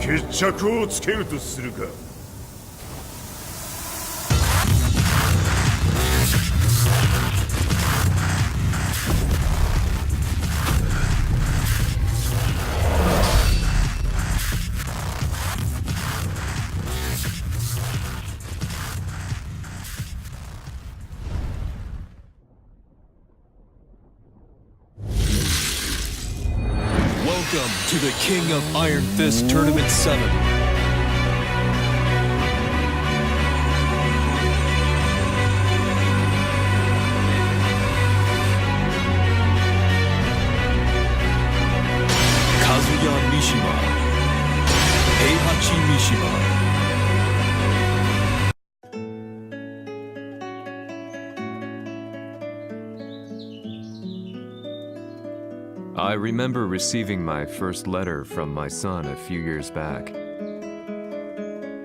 決着をつけるとするか。Welcome to the King of Iron Fist Tournament 7. Kazuya Mishima, Heihachi Mishima. I remember receiving my first letter from my son a few years back.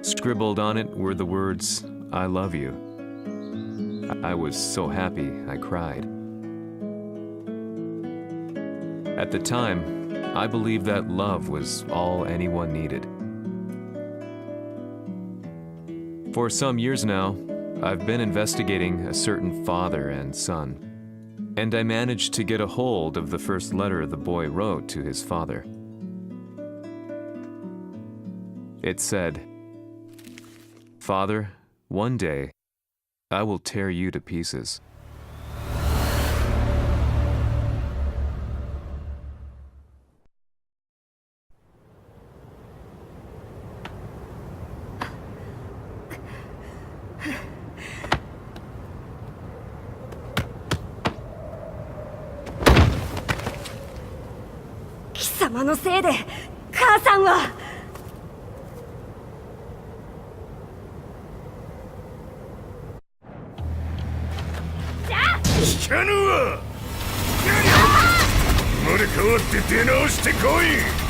Scribbled on it were the words, "I love you." I was so happy I cried. At the time, I believed that love was all anyone needed. For some years now, I've been investigating a certain father and son. And I managed to get a hold of the first letter the boy wrote to his father. It said, "Father, one day, I will tear you to pieces." Mishimaのせいで母さんは。聞かぬわ。生まれ変わって出直してこい。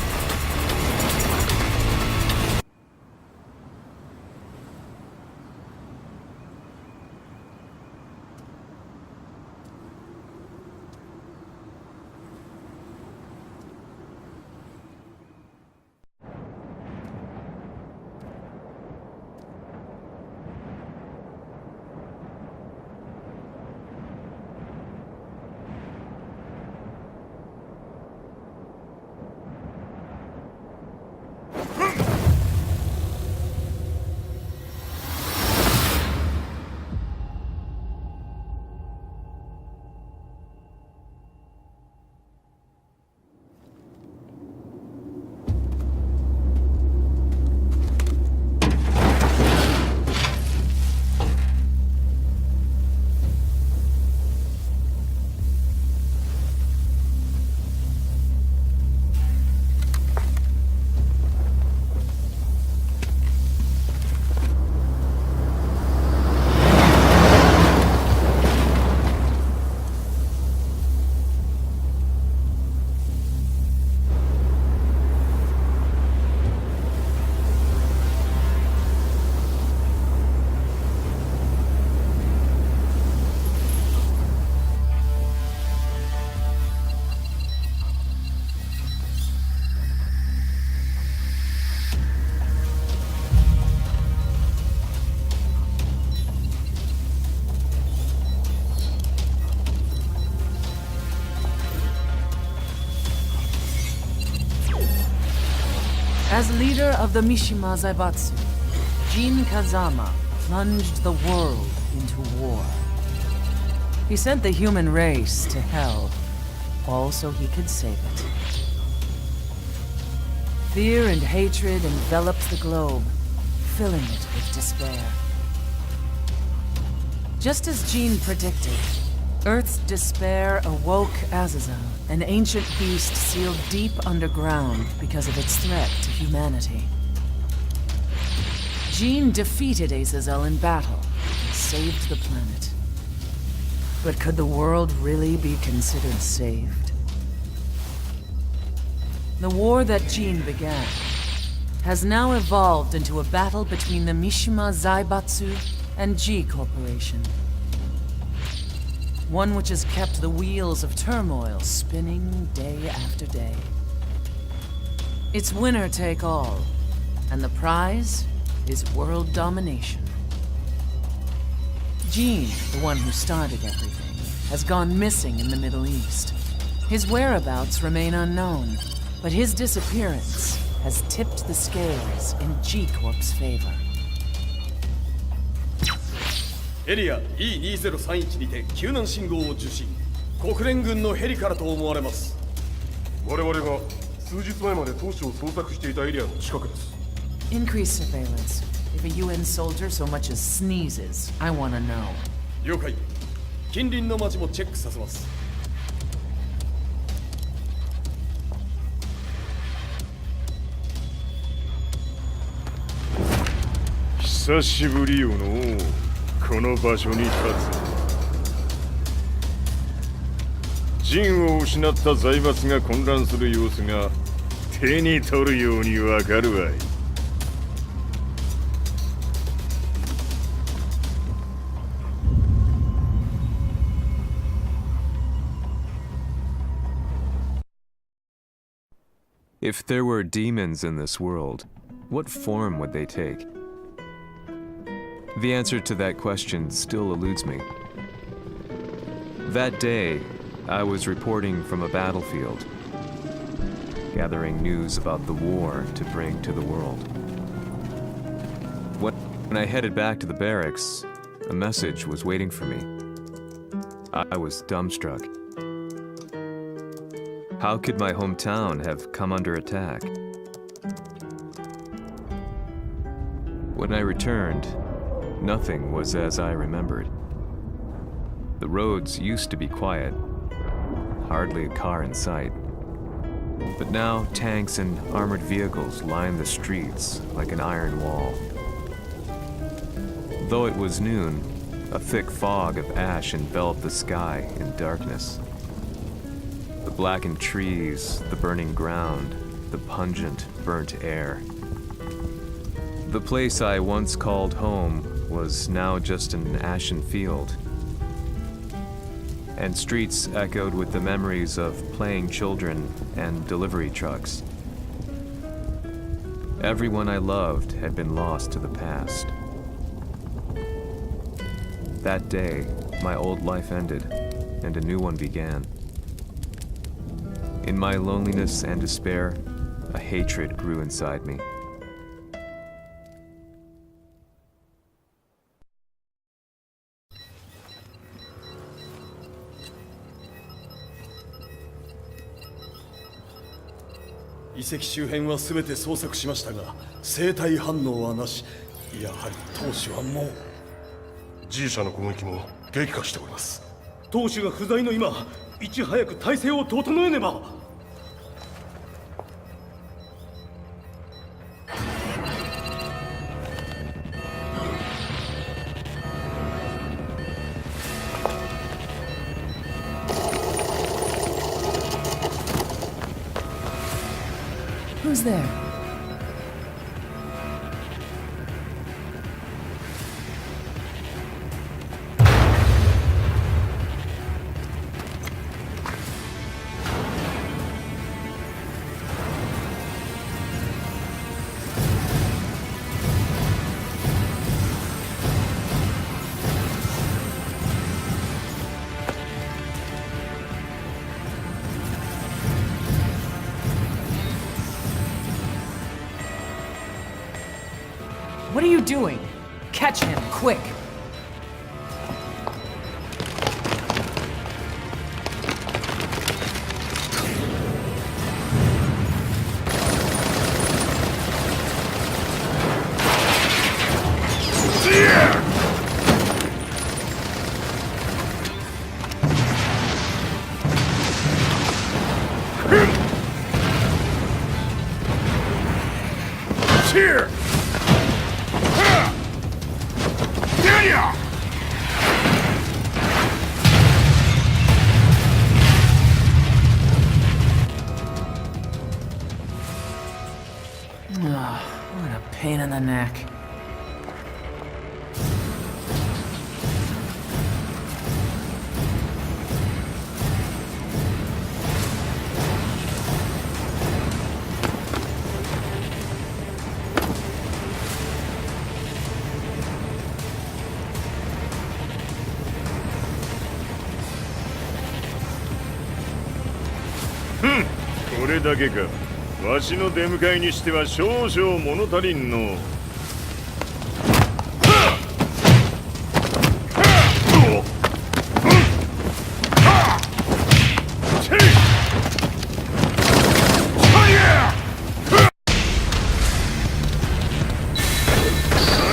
As leader of the Mishima Zaibatsu, Jin Kazama plunged the world into war. He sent the human race to hell, all so he could save it. Fear and hatred enveloped the globe, filling it with despair. Just as Jin predicted, Earth's despair awoke Azazel, an ancient beast sealed deep underground because of its threat to humanity. Jin defeated Azazel in battle and saved the planet. But could the world really be considered saved? The war that Jin began has now evolved into a battle between the Mishima Zaibatsu and G Corporation. One which has kept the wheels of turmoil spinning day after day. It's winner take all, And the prize is world domination. Gene, the one who started everything, has gone missing in the Middle East. His whereabouts remain unknown, but his disappearance has tipped the scales in G-Corp's favor. エリア E2031 にて救難信号を受信。国連軍のヘリからと思われます。我々が数日前まで当初を捜索していたエリアの近くです。 Increase surveillance. If a UN soldier so much as sneezes, I want to know. 了解。近隣の町もチェックさせます。久しぶりよのこの場所に立つ。陣を失った財閥が混乱する様子が手に取るようにわかるわい。If there were demons in this world, what form would they take? The answer to that question still eludes me. That day, I was reporting from a battlefield, gathering news about the war to bring to the world. When I headed back to the barracks, a message was waiting for me. I was dumbstruck. How could my hometown have come under attack? When I returned, nothing was as I remembered. The roads used to be quiet, hardly a car in sight. But now tanks and armored vehicles line the streets like an iron wall. Though it was noon, a thick fog of ash enveloped the sky in darkness. The blackened trees, the burning ground, the pungent, burnt air. The place I once called home was now just an ashen field. And streets echoed with the memories of playing children and delivery trucks. Everyone I loved had been lost to the past. That day, my old life ended, and a new one began. In my loneliness and despair, a hatred grew inside me.「遺跡周辺は全て捜索しましたが生体反応はなし。やはり当主はもう G 社の攻撃も激化しております。当主が不在の今いち早く体制を整えねば。 Who's there? What are you doing? Catch him, quick! Here! What a pain in the neck. れだけか。わしの出迎えにしては少々物足りんの。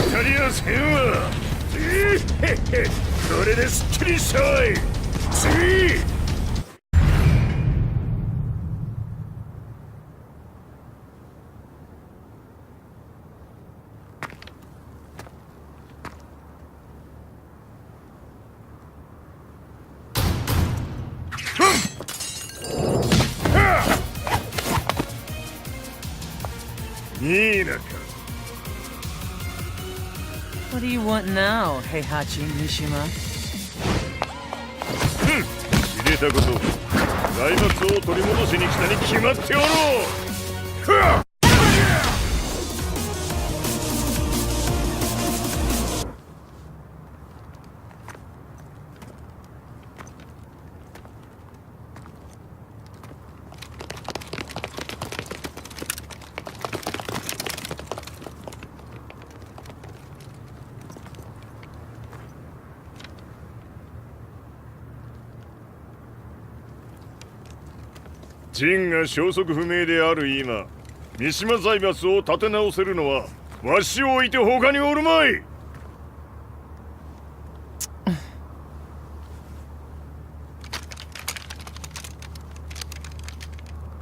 当たりやせんわ。これですっきりしたわい。次。いいなか。What do you want now, Heihachi Mishima? 知れたこと。財閥を取り戻しに来たに決まっておろう。陣が消息不明である今、三島財閥を立て直せるのはわしを置いて他におるまい。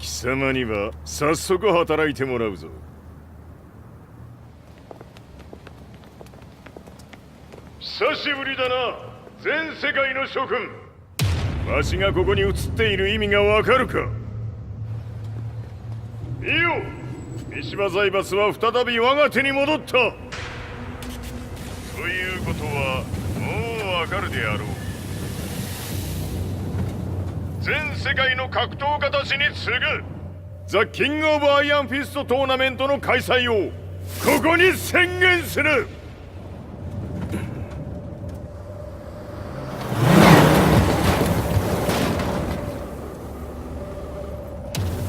貴様には早速働いてもらうぞ。久しぶりだな、全世界の諸君。わしがここに映っている意味がわかるか。いいよ、三島財閥は再び我が手に戻った。ということはもうわかるであろう。全世界の格闘家たちに次ぐザ・キング・オブ・アイアンフィストトーナメントの開催をここに宣言する。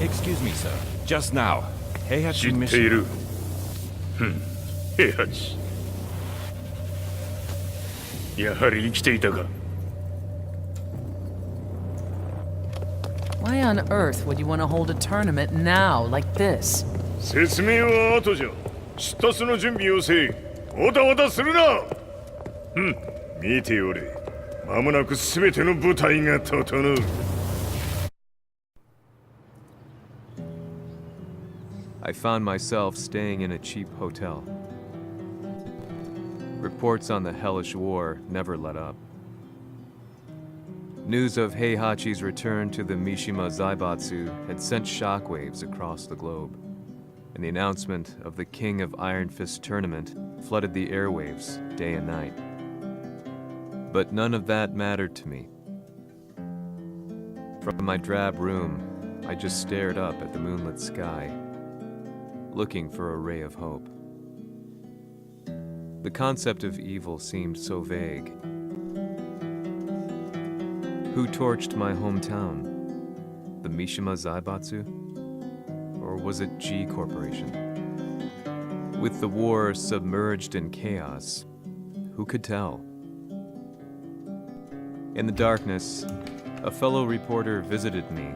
Excuse me, sir. Just now, Heihachi 知ってい Mishima. る。平八。やはり生きていたか。Why on earth would you want to hold a tournament now, like this? 説明は後じゃ。出立の準備をせい。おたおたするな。見ておれ。間もなく全ての部隊が整う。I found myself staying in a cheap hotel. Reports on the hellish war never let up. News of Heihachi's return to the Mishima Zaibatsu had sent shockwaves across the globe, and the announcement of the King of Iron Fist tournament flooded the airwaves day and night. But none of that mattered to me. From my drab room, I just stared up at the moonlit sky, looking for a ray of hope. The concept of evil seemed so vague. Who torched my hometown? The Mishima Zaibatsu? Or was it G Corporation? With the war submerged in chaos, who could tell? In the darkness, a fellow reporter visited me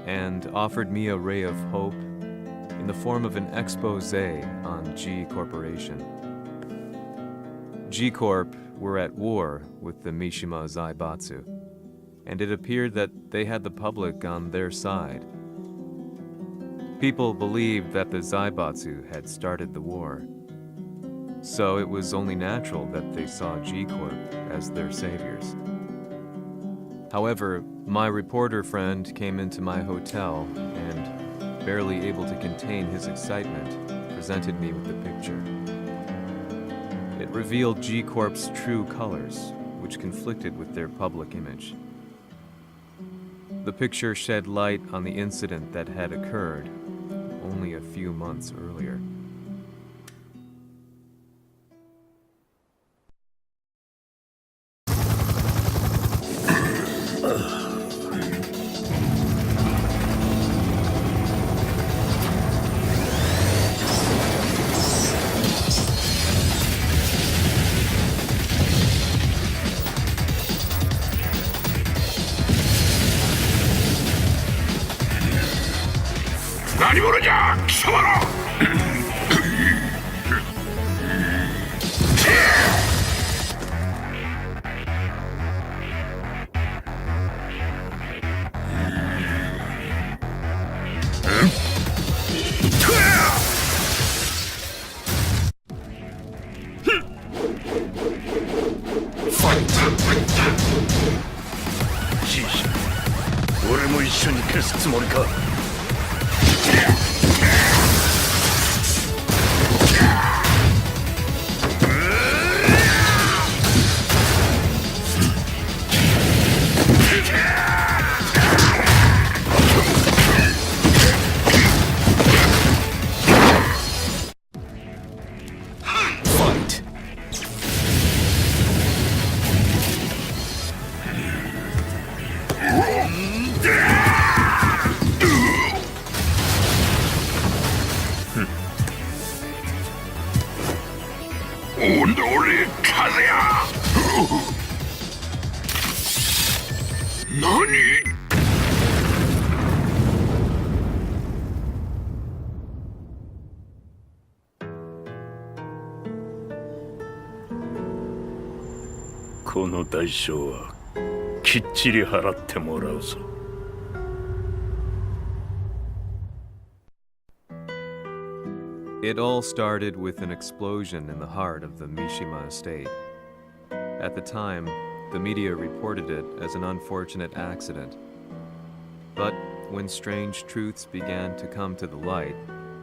and offered me a ray of hope in the form of an expose on G Corporation. G Corp were at war with the Mishima Zaibatsu, and it appeared that they had the public on their side. People believed that the Zaibatsu had started the war, so it was only natural that they saw G Corp as their saviors. However, my reporter friend came into my hotel and, barely able to contain his excitement, presented me with the picture. It revealed G Corp's true colors, which conflicted with their public image. The picture shed light on the incident that had occurred only a few months earlier. 俺も一緒に消すつもりか。この代償はきっちり払ってもらうぞ。It all started with an explosion in the heart of the Mishima estate. At the time, the media reported it as an unfortunate accident. But when strange truths began to come to the light,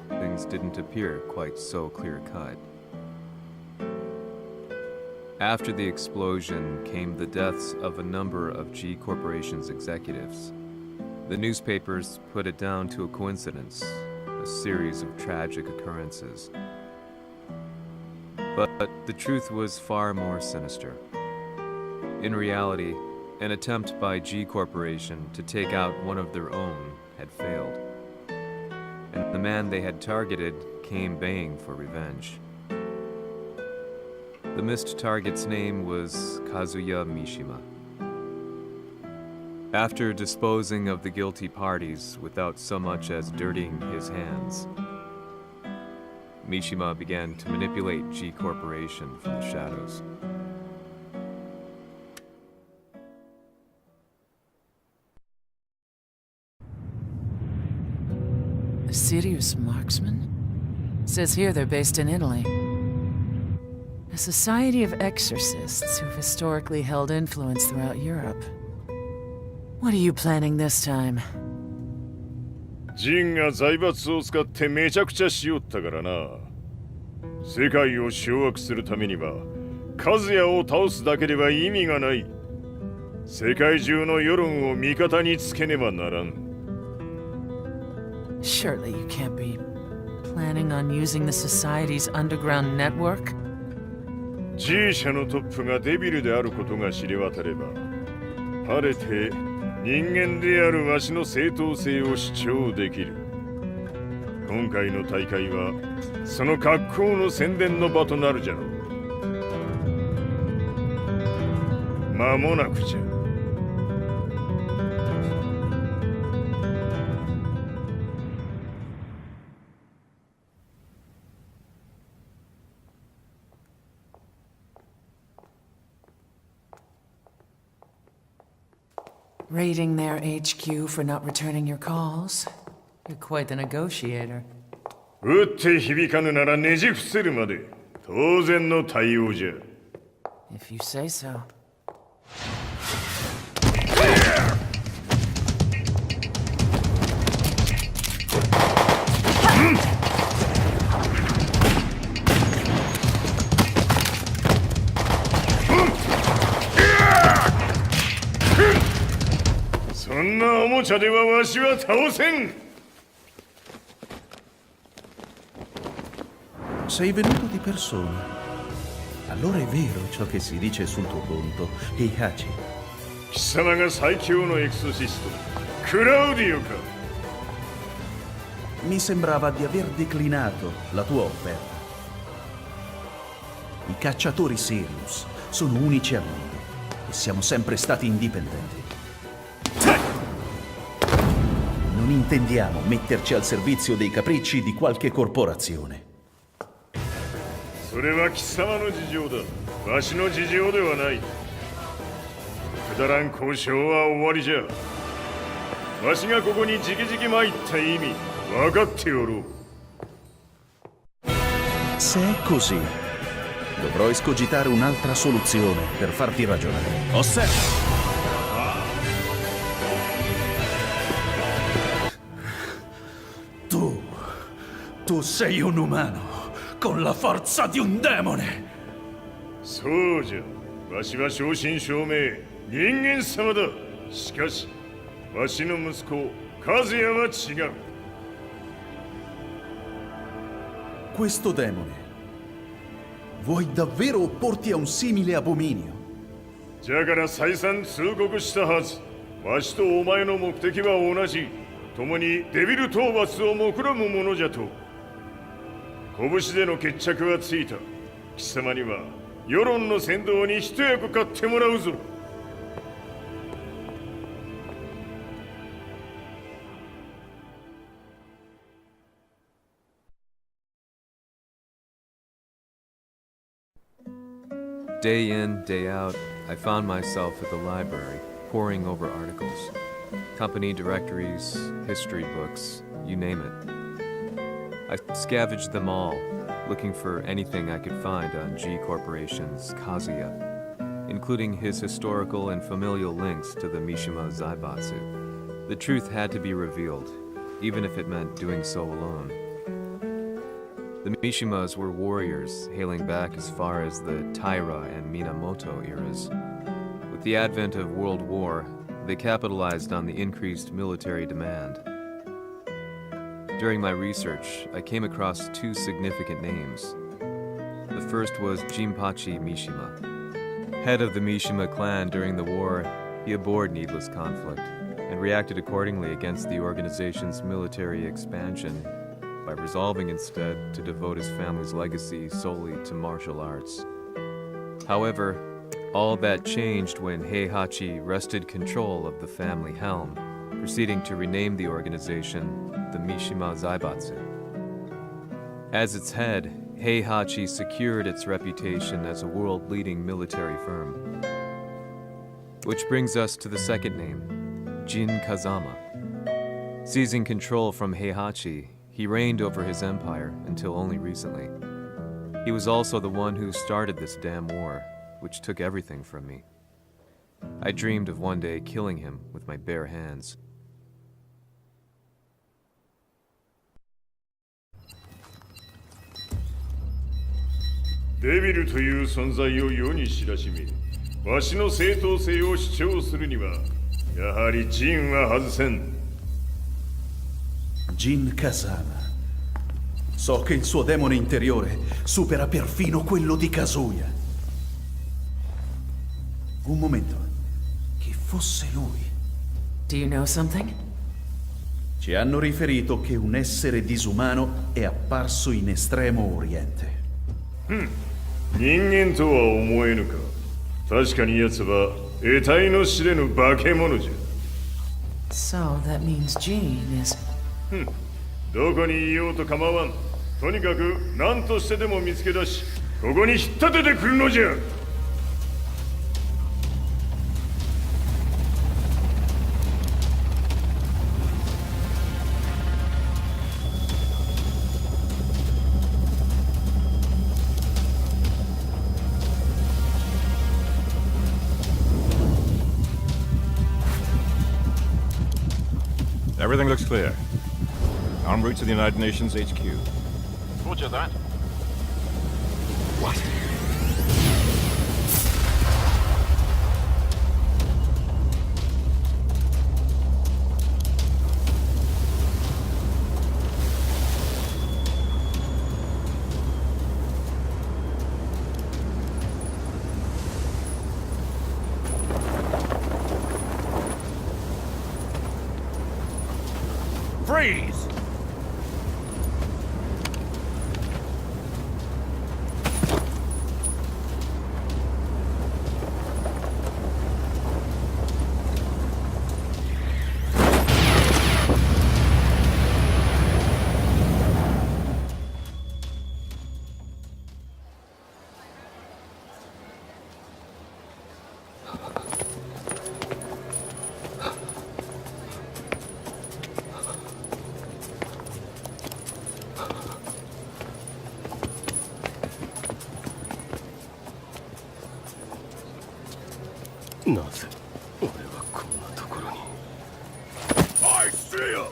things didn't appear quite so clear-cut. After the explosion came the deaths of a number of G Corporation's executives. The newspapers put it down to a coincidence, a series of tragic occurrences. But the truth was far more sinister. In reality, an attempt by G Corporation to take out one of their own had failed. And the man they had targeted came baying for revenge. The missed target's name was Kazuya Mishima. After disposing of the guilty parties without so much as dirtying his hands, Mishima began to manipulate G Corporation from the shadows. A serious marksman? Says here they're based in Italy. A society of exorcists who've historically held influence throughout Europe. What are you planning this time? ジンが財閥を使ってめちゃくちゃしよったからな。世界を掌握するためには、カズヤを倒すだけでは意味がない。世界中の世論を味方につけねばならん。Surely you can't be planning on using the society's underground network? G 社のトップがデビルであることが知れ渡れば、晴れて人間であるわしの正当性を主張できる。今回の大会はその格好の宣伝の場となるじゃろう。間もなくじゃ。Raiding their HQ for not returning your calls? You're quite the negotiator. 撃って響かぬならねじ伏せるまで当然の対応じゃ。If you say so. そんなおもちゃではわしは倒せん。Sei venuto di persona. Allora è vero ciò che si dice sul tuo conto, Heihachi. 貴様が最強のエクソシスト、クラウディオか。Mi sembrava di aver declinato la tua offerta. I cacciatori Sirius sono unici al mondo e siamo sempre stati indipendenti. Non non intendiamo metterci al servizio dei capricci di qualche corporazione. それは貴様の事情だ。わしの事情ではない。くだらん交渉は終わりじゃ。わしがここに直々参った意味分かっておろう。 Se è così, dovrò escogitare un'altra soluzione per farti ragionare. Osserva! Tu sei un umano, con la forza di un demone! そうじゃ。わしは正真正銘人間様だ。しかしわしの息子和也は違う。 Questo demone, vuoi davvero opporti a un simile abominio? じゃから再三通告したはず。わしとお前の目的は同じ。共にデビル討伐を目論むものじゃと。拳での決着はついた。貴様には世論の先導に一役買ってもらうぞ。 Day in, day out, I found myself at the library, poring over articles. Company directories, history books, you name it. I scavenged them all, looking for anything I could find on G Corporation's Kazuya, including his historical and familial links to the Mishima Zaibatsu. The truth had to be revealed, even if it meant doing so alone. The Mishimas were warriors hailing back as far as the Taira and Minamoto eras. With the advent of World War, they capitalized on the increased military demand. During my research, I came across two significant names. The first was Jinpachi Mishima. Head of the Mishima clan during the war, he abhorred needless conflict and reacted accordingly against the organization's military expansion by resolving instead to devote his family's legacy solely to martial arts. However, all that changed when Heihachi wrested control of the family helm, proceeding to rename the organization the Mishima Zaibatsu. As its head, Heihachi secured its reputation as a world-leading military firm. Which brings us to the second name, Jin Kazama. Seizing control from Heihachi, he reigned over his empire until only recently. He was also the one who started this damn war, which took everything from me. I dreamed of one day killing him with my bare hands. Devil という存在を世に知らしめ、わしの正当性を主張するには、やはりジンは外せん。 Jin Kazama. So che il suo demone interiore supera perfino quello di Kazuya. Un momento. Chi fosse lui? Do you know something? Ci hanno riferito che un essere disumano è apparso in Estremo Oriente. 人間とは思えぬか。確かに奴は得体の知れぬ化け物じゃ。 So that means Jean is... どこにいようと構わん。とにかく何としてでも見つけ出し、ここに引っ立ててくるのじゃ。 Everything looks clear. En route to the United Nations HQ. Roger that. What? Freeze! なぜ俺はこんなところに。 I see him!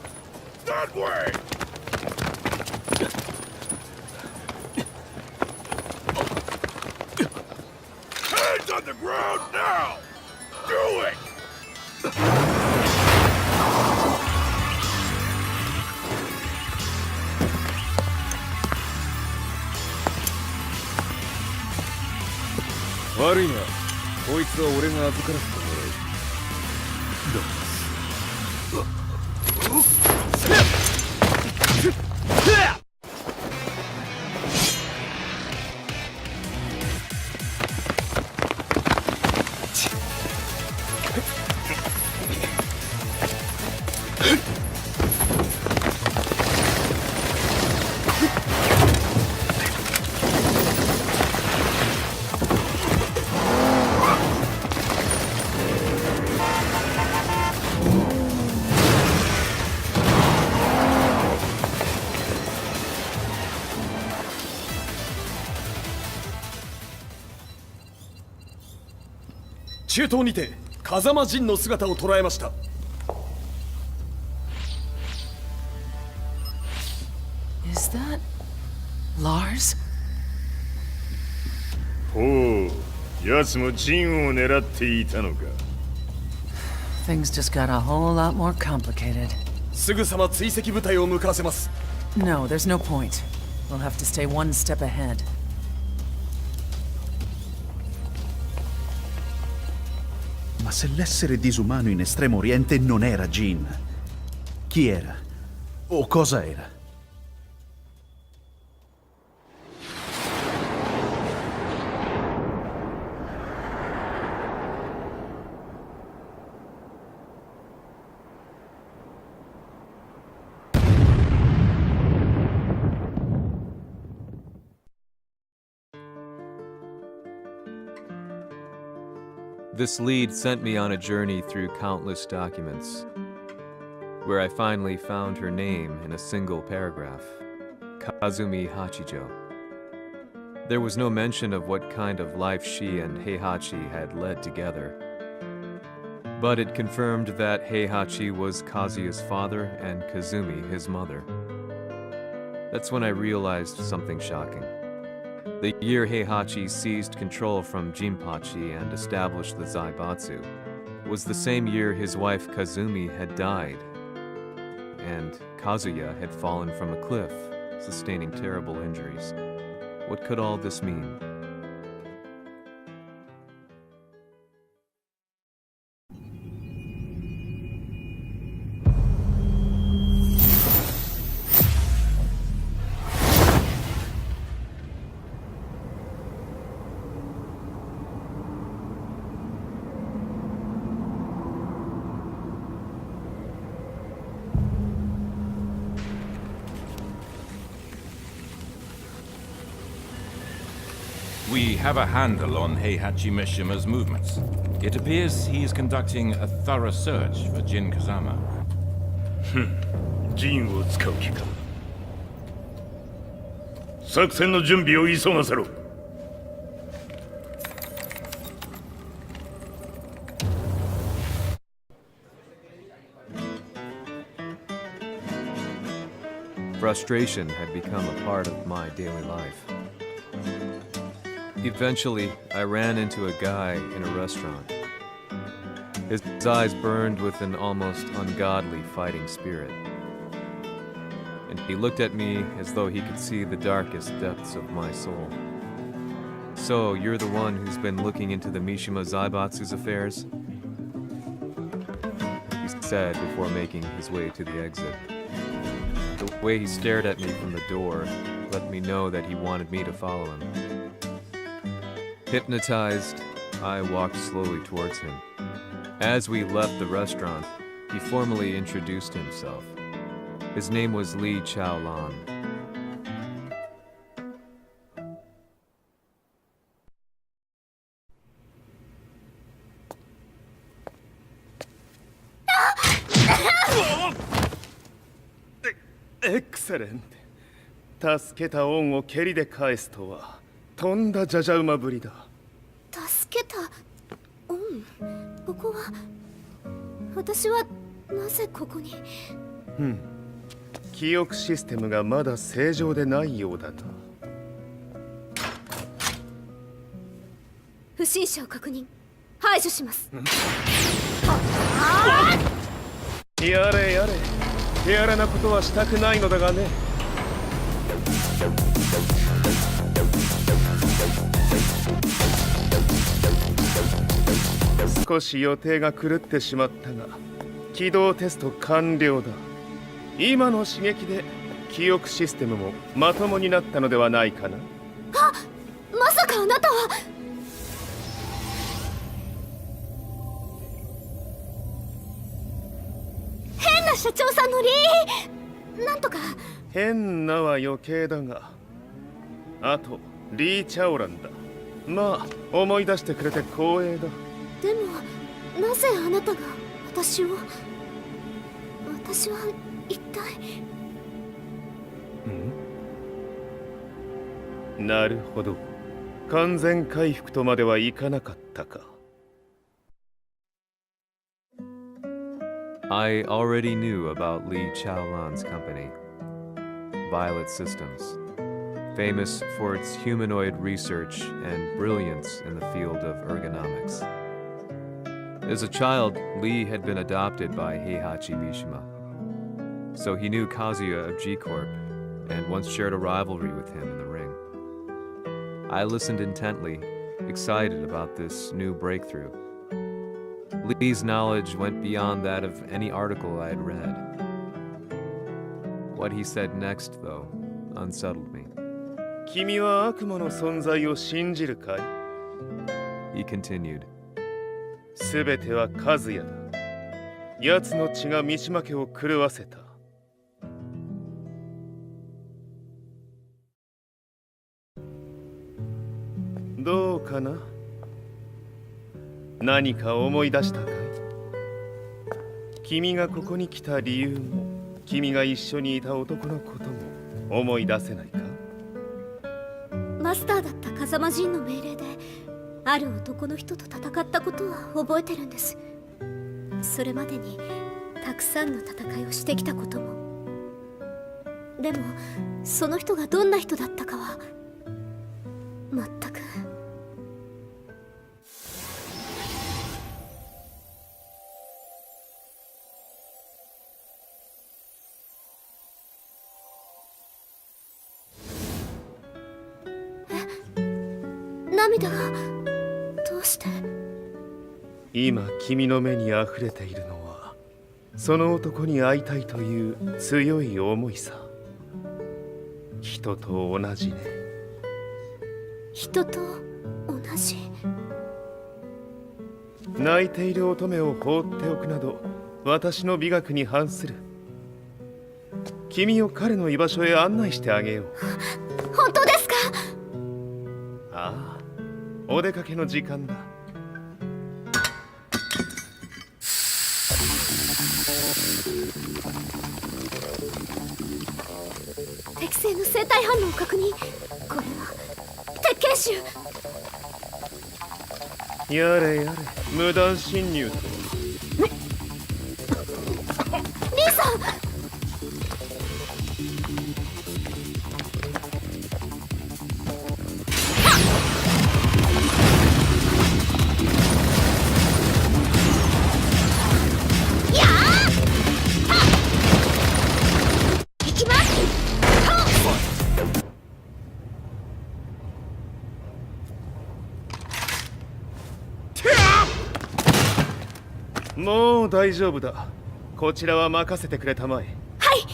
That way! Hands on the ground now! Do it! Worry not. こいつは俺が預からせてもらう。中東にて風間陣の姿を捉えました。Is that Lars? ほう、奴も陣を狙っていたのか。Things just got a whole lot more complicated. すぐさま追跡部隊を向かわせます。No, there's no point. We'll have to stay one step ahead. Ma se l'essere disumano in Estremo Oriente non era Jin, chi era? O cosa era? This lead sent me on a journey through countless documents, where I finally found her name in a single paragraph, Kazumi Hachijo. There was no mention of what kind of life she and Heihachi had led together, but it confirmed that Heihachi was Kazuya's father and Kazumi his mother. That's when I realized something shocking. The year Heihachi seized control from Jinpachi and established the Zaibatsu was the same year his wife Kazumi had died, and Kazuya had fallen from a cliff, sustaining terrible injuries. What could all this mean? We have a handle on Heihachi Mishima's movements. It appears he is conducting a thorough search for Jin Kazama. 陣を使う気か。作戦の準備を急がせろ。Frustration had become a part of my daily life. Eventually, I ran into a guy in a restaurant. His eyes burned with an almost ungodly fighting spirit. And he looked at me as though he could see the darkest depths of my soul. So, you're the one who's been looking into the Mishima Zaibatsu's affairs? He said before making his way to the exit. The way he stared at me from the door let me know that he wanted me to follow him. Hypnotized, I walked slowly towards him. As we left the restaurant, he formally introduced himself. His name was Li Chaolan. Excellent. 助けた恩を蹴りで返すとはとんだじゃじゃ馬ぶりだ。助けた恩こは私はなぜここに。記憶システムがまだ正常でないようだな。不審者を確認。排除します。やれやれ、手荒なことはしたくないのだがね。少し予定が狂ってしまったが、起動テスト完了だ。今の刺激で記憶システムもまともになったのではないかな。まさかあなたは。変な社長さんのなんとか。変なは余計だが、あとリー・チャオランだ。まあ思い出してくれて光栄だ。でもなぜあなたが私は一体。なるほど、完全回復とまではいかなかったか。I already knew about Li Chaolan's company, Violet Systems, famous for its humanoid research and brilliance in the field of ergonomics. As a child, Li had been adopted by Heihachi Mishima, so he knew Kazuya of G-Corp and once shared a rivalry with him in the ring. I listened intently, excited about this new breakthrough. Lee's knowledge went beyond that of any article I had read. What he said next, though, unsettled me. 君は悪魔の存在を信じるかい? He continued. すべては和也だ。奴の血が三島家を狂わせた。どうかな？何か思い出したかい？君がここに来た理由も、君が一緒にいた男のことも思い出せないか？マスターだった風間陣の命令である男の人と戦ったことは覚えてるんです。それまでにたくさんの戦いをしてきたことも。でもその人がどんな人だったかは全く。涙がどうして？今君の目に溢れているのはその男に会いたいという強い思いさ。人と同じね。人と同じ？泣いている乙女を放っておくなど私の美学に反する。君を彼の居場所へ案内してあげよう。本当ですか？ああ、お出かけの時間だ。適正の生体反応を確認。これは鉄拳臭。やれやれ、無断侵入とは。リーさん。もう大丈夫だ。こちらは任せてくれたまえ。はい。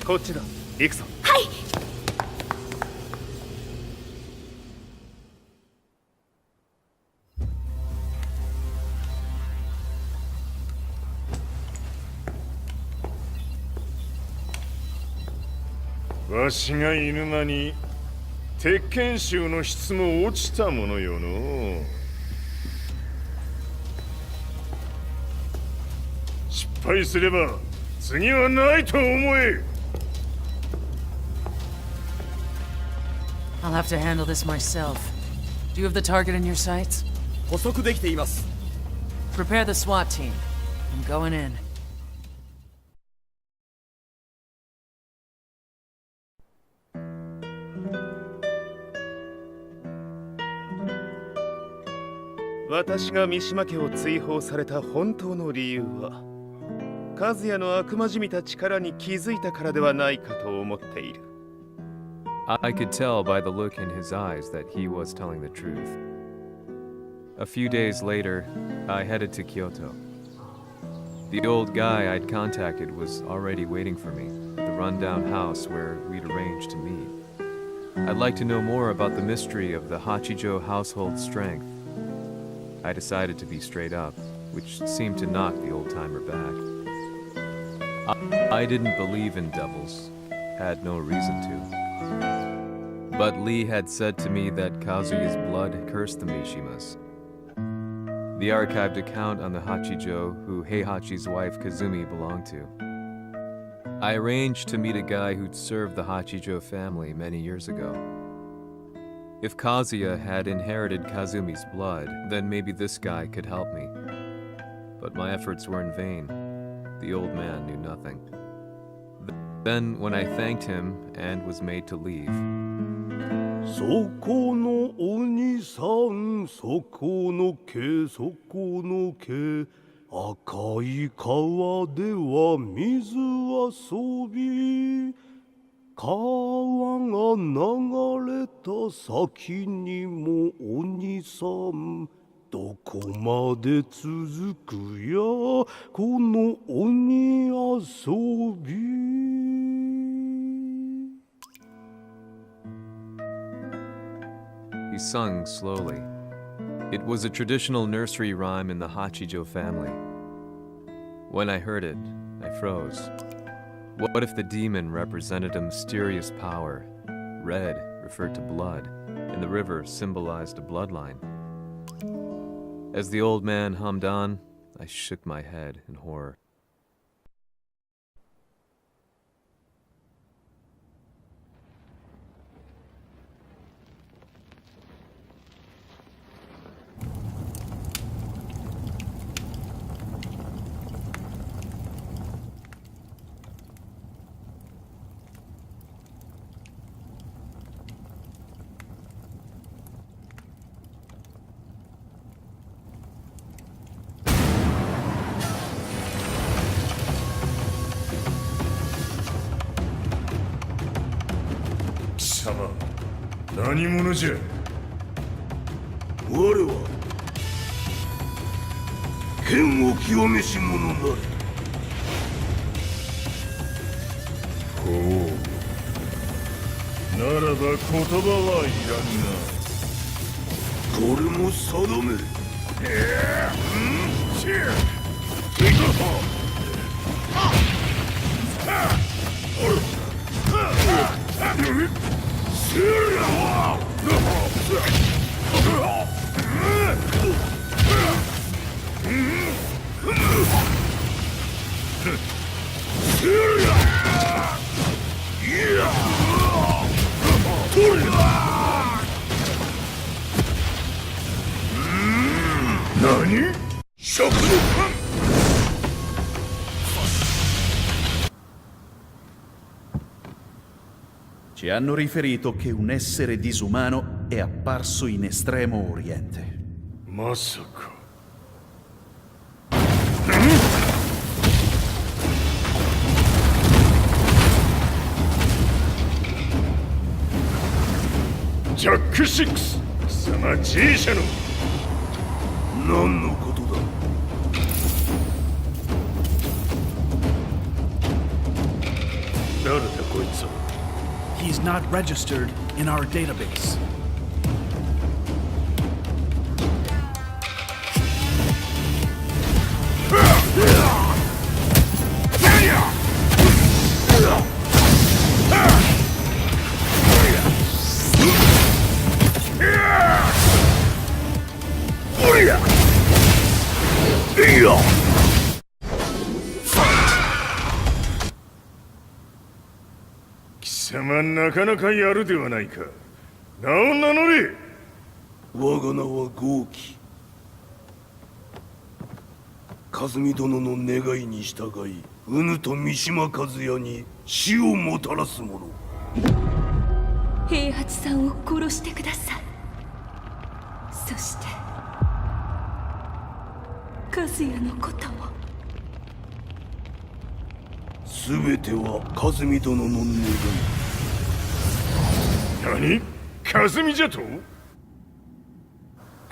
こっちだ。行くぞ。はい。わしが犬間に鉄拳衆の質も落ちたものよの。失敗すれば次はないと思え。I'll have to handle this myself. Do you have the target in your sights? 捕捉できています。 Prepare the SWAT team. I'm going in. 私が三島家を追放された本当の理由は、和也の悪魔じみた力に気づいたからではないかと思っている。I could tell by the look in his eyes that he was telling the truth. A few days later, I headed to Kyoto. The old guy I'd contacted was already waiting for me at the rundown house where we'd arranged to meet. I'd like to know more about the mystery of the Hachijo household strength. I decided to be straight up, which seemed to knock the old-timer back. I didn't believe in devils, had no reason to. But Lee had said to me that Kazuya's blood cursed the Mishimas. The archived account on the Hachijo who Heihachi's wife Kazumi belonged to. I arranged to meet a guy who'd served the Hachijo family many years ago. If Kazuya had inherited Kazumi's blood, then maybe this guy could help me. But my efforts were in vain. The old man knew nothing. Then, when I thanked him and was made to leave, そこのお兄さん、そこの毛、そこの毛、赤い川では水遊び。川が流れた先にもお兄さん、どこまで続くやこの鬼遊び。he sung slowly. It was a traditional nursery rhyme in the Hachijo family. When I heard it, I froze. What if the demon represented a mysterious power? Red referred to blood, and the river symbolized a bloodline. As the old man hummed on, I shook my head in horror. Sama, 何者じゃ。我は剣を清めし者なり。ほう。ならば言葉はいらんな。これも定め。何？食のパン。Ci hanno riferito che un essere disumano è apparso in Estremo Oriente. まさか。ジャック6、貴様 G 社の。何のことだ。誰だこいつは。He's not registered in our database. Yeah! 貴様なかなかやるではないか。名を名乗れ。我が名は豪輝。和美殿の願いに従いうぬと三島和也に死をもたらす者。平八さんを殺してください。そして和也のことも。全ては和美殿の願い。何？和美じゃと？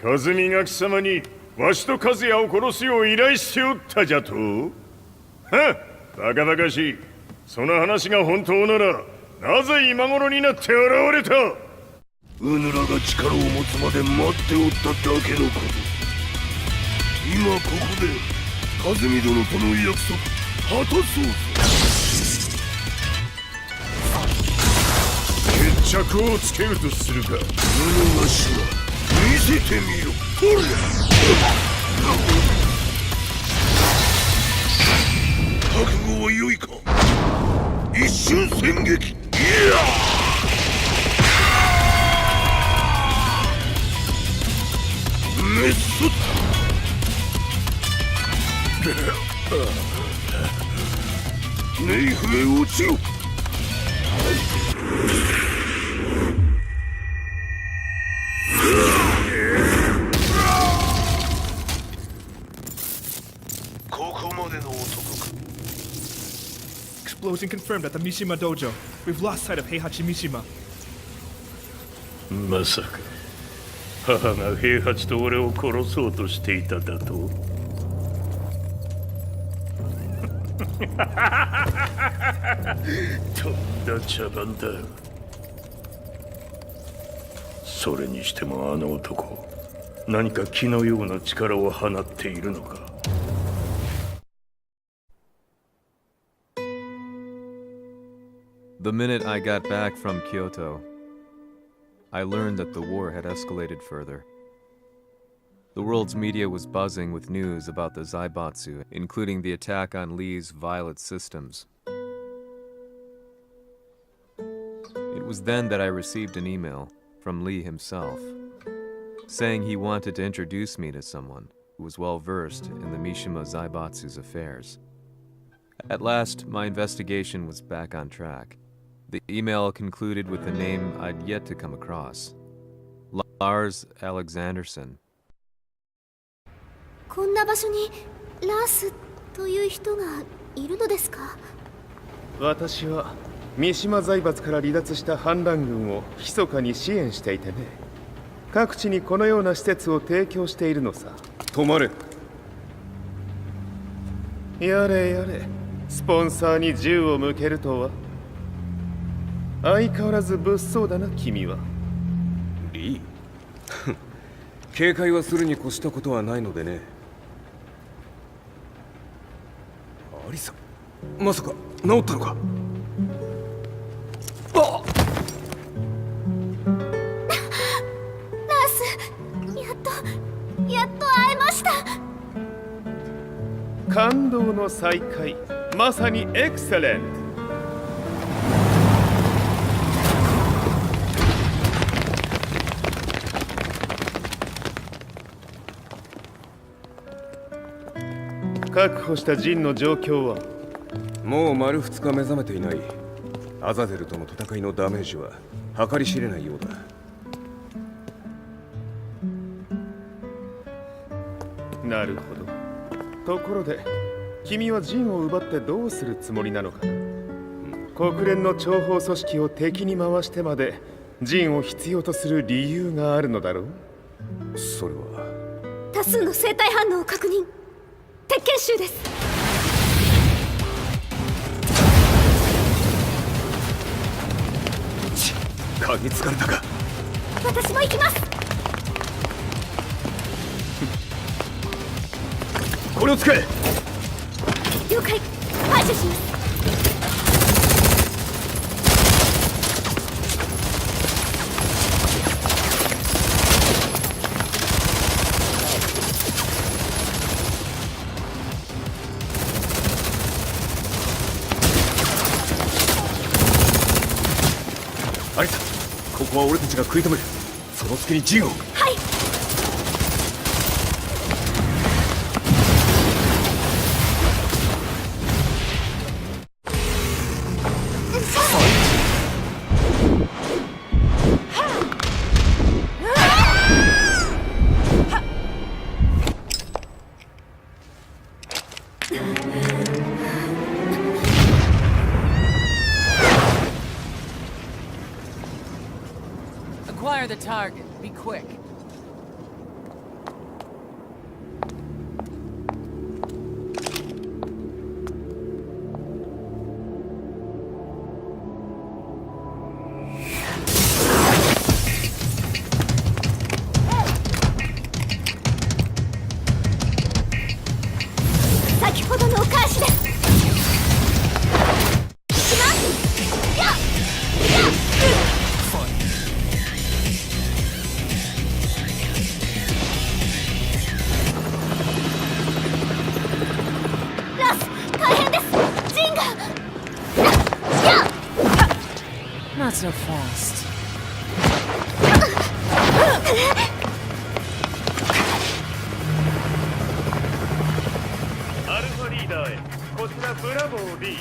和美が貴様にわしと和也を殺すよう依頼しておったじゃと？はっ、バカバカしい。その話が本当ならなぜ今頃になって現れた？うぬらが力を持つまで待っておっただけのこと。今ここで和美殿との約束果たそうぞ。決着をつけるとするか。うぬがしは見せてみろ。ほれ！覚悟は良いか？一瞬戦撃。いや！メスネイフへ落ちよ。ここまでの男か。 Explosion confirmed at the Mishima dojo. We've lost sight of Heihachi Mishima. まさか母が平八と俺を殺そうとしていただと？とんだ茶番だ。それにしてもあの男、何か気のような力を放っているのか。The minute I got back from Kyoto, I learned that the war had escalated further. The world's media was buzzing with news about the Zaibatsu, including the attack on Lee's Violet systems. It was then that I received an email from Lee himself, saying he wanted to introduce me to someone who was well versed in the Mishima Zaibatsu's affairs. At last, my investigation was back on track. The email concluded with a name I'd yet to come across. Lars Alexanderson. こんな場所にラースという人がいるのですか？私は三島財閥から離脱した反乱軍を密かに支援していてね。各地にこのような施設を提供しているのさ。止まれ。やれやれ、スポンサーに銃を向けるとは。相変わらず物騒だな、君は。リー警戒はするに越したことはないのでね。アリサ、まさか治ったのか？あっ！ラース、やっと会えました。感動の再会、まさにエクセレント。確保したジンの状況は？もう丸2日目覚めていない。アザゼルとの戦いのダメージは計り知れないようだ。なるほど。ところで君はジンを奪ってどうするつもりなのかな？国連の諜報組織を敵に回してまでジンを必要とする理由があるのだろう？それは多数の生体反応を確認。鉄拳衆です。嗅ぎつかれたか？私も行きます。これを使え。了解。排除します。アリサ、ここは俺たちが食い止める。その隙にジンを。はい。Acquire the target. Be quick. Not so fast. アルファリーダーへ。こちらブラボー D。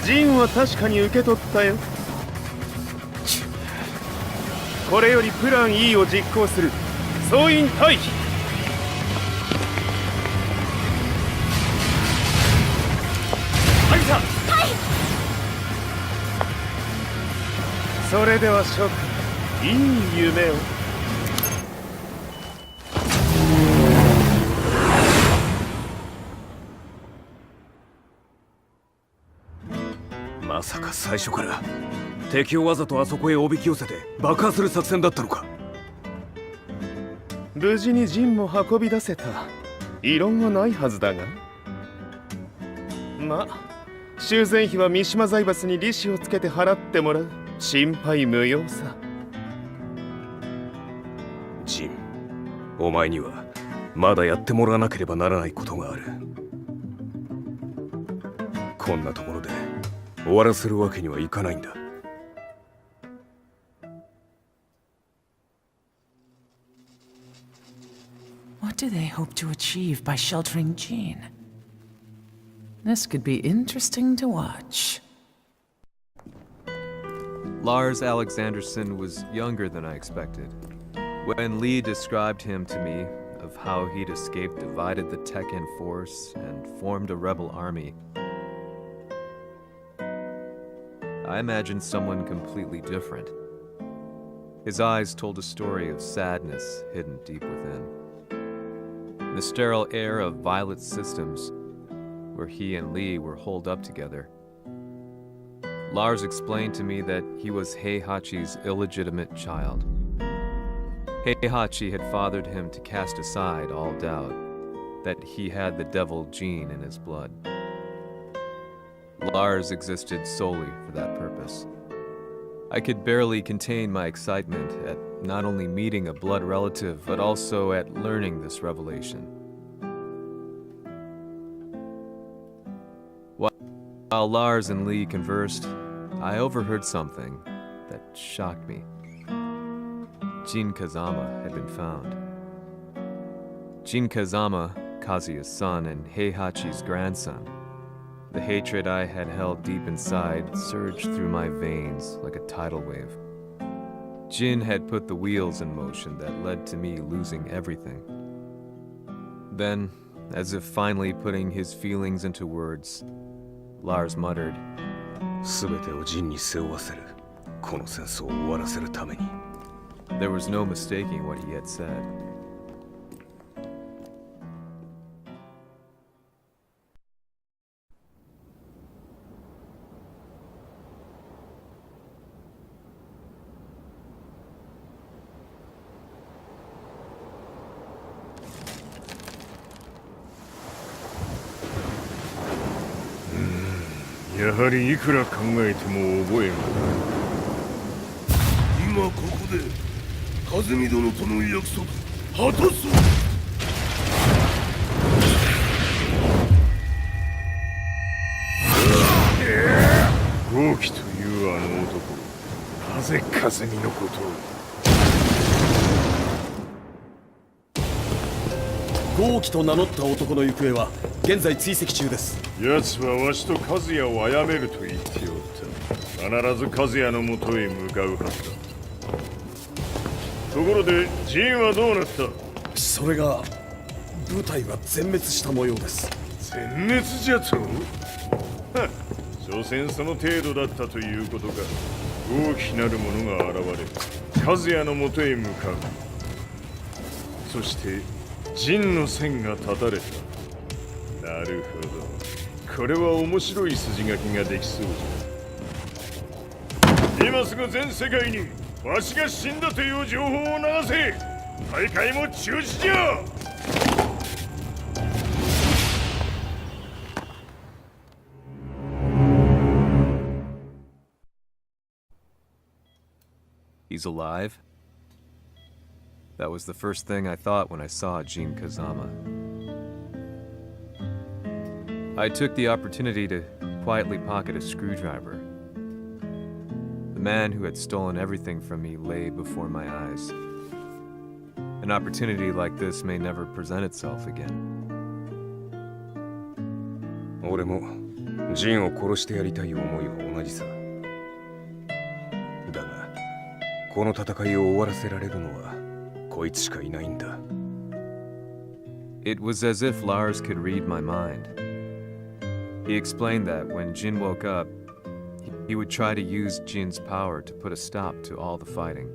ジンは確かに受け取ったよ。これよりプラン E を実行する。総員退避。それでは諸君、いい夢を。まさか最初から敵をわざとあそこへおびき寄せて爆破する作戦だったのか。無事に陣も運び出せた。異論はないはずだが。まあ修繕費は三島財閥に利子をつけて払ってもらう。心配無用さ。ジン、お前にはまだやってもらわなければならないことがある。こんなところで終わらせるわけにはいかないんだ。What do they hope to achieve by sheltering Jean? This could be interesting to watch. Lars Alexanderson was younger than I expected. When Lee described him to me, of how he'd escaped, divided the Tekken force, and formed a rebel army, I imagined someone completely different. His eyes told a story of sadness hidden deep within. The sterile air of Violet Systems, where he and Lee were holed up together. Lars explained to me that he was Heihachi's illegitimate child. Heihachi had fathered him to cast aside all doubt that he had the devil gene in his blood. Lars existed solely for that purpose. I could barely contain my excitement at not only meeting a blood relative, but also at learning this revelation. While Lars and Lee conversed, I overheard something that shocked me. Jin Kazama had been found. Jin Kazama, Kazuya's son and Heihachi's grandson. The hatred I had held deep inside surged through my veins like a tidal wave. Jin had put the wheels in motion that led to me losing everything. Then, as if finally putting his feelings into words, Lars muttered, 全てをジンに背負わせる。この戦争を終わらせるために。 There was no mistaking what he had said. Hmm. やはりいくら考えても覚えがない。今ここで風見殿との約束果たそう。風見のことを。豪輝と名乗った男の行方は現在追跡中です。奴はわしと和也を殺めると言っておった。必ず和也のもとへ向かうはずだ。ところでジンはどうなった？それが部隊は全滅した模様です。全滅じゃと？はっ、所詮その程度だったということか。大きなるものが現れる。和也のもとへ向かう。そして陣の線が断たれた。なるほど、これは面白い筋書きができそうじゃ。今すぐ全世界にわしが死んだという情報を流せ。大会も中止じゃ。He's alive? That was the first thing I thought when I saw Jin Kazama. I took the opportunity to quietly pocket a screwdriver. The man who had stolen everything from me lay before my eyes. An opportunity like this may never present itself again. 俺もジンを殺してやりたい思いは同じさ。だがこの戦いを終わらせられるのはこいつしかいないんだ。It was as if Lars could read my mind. He explained that when Jin woke up, he would try to use Jin's power to put a stop to all the fighting.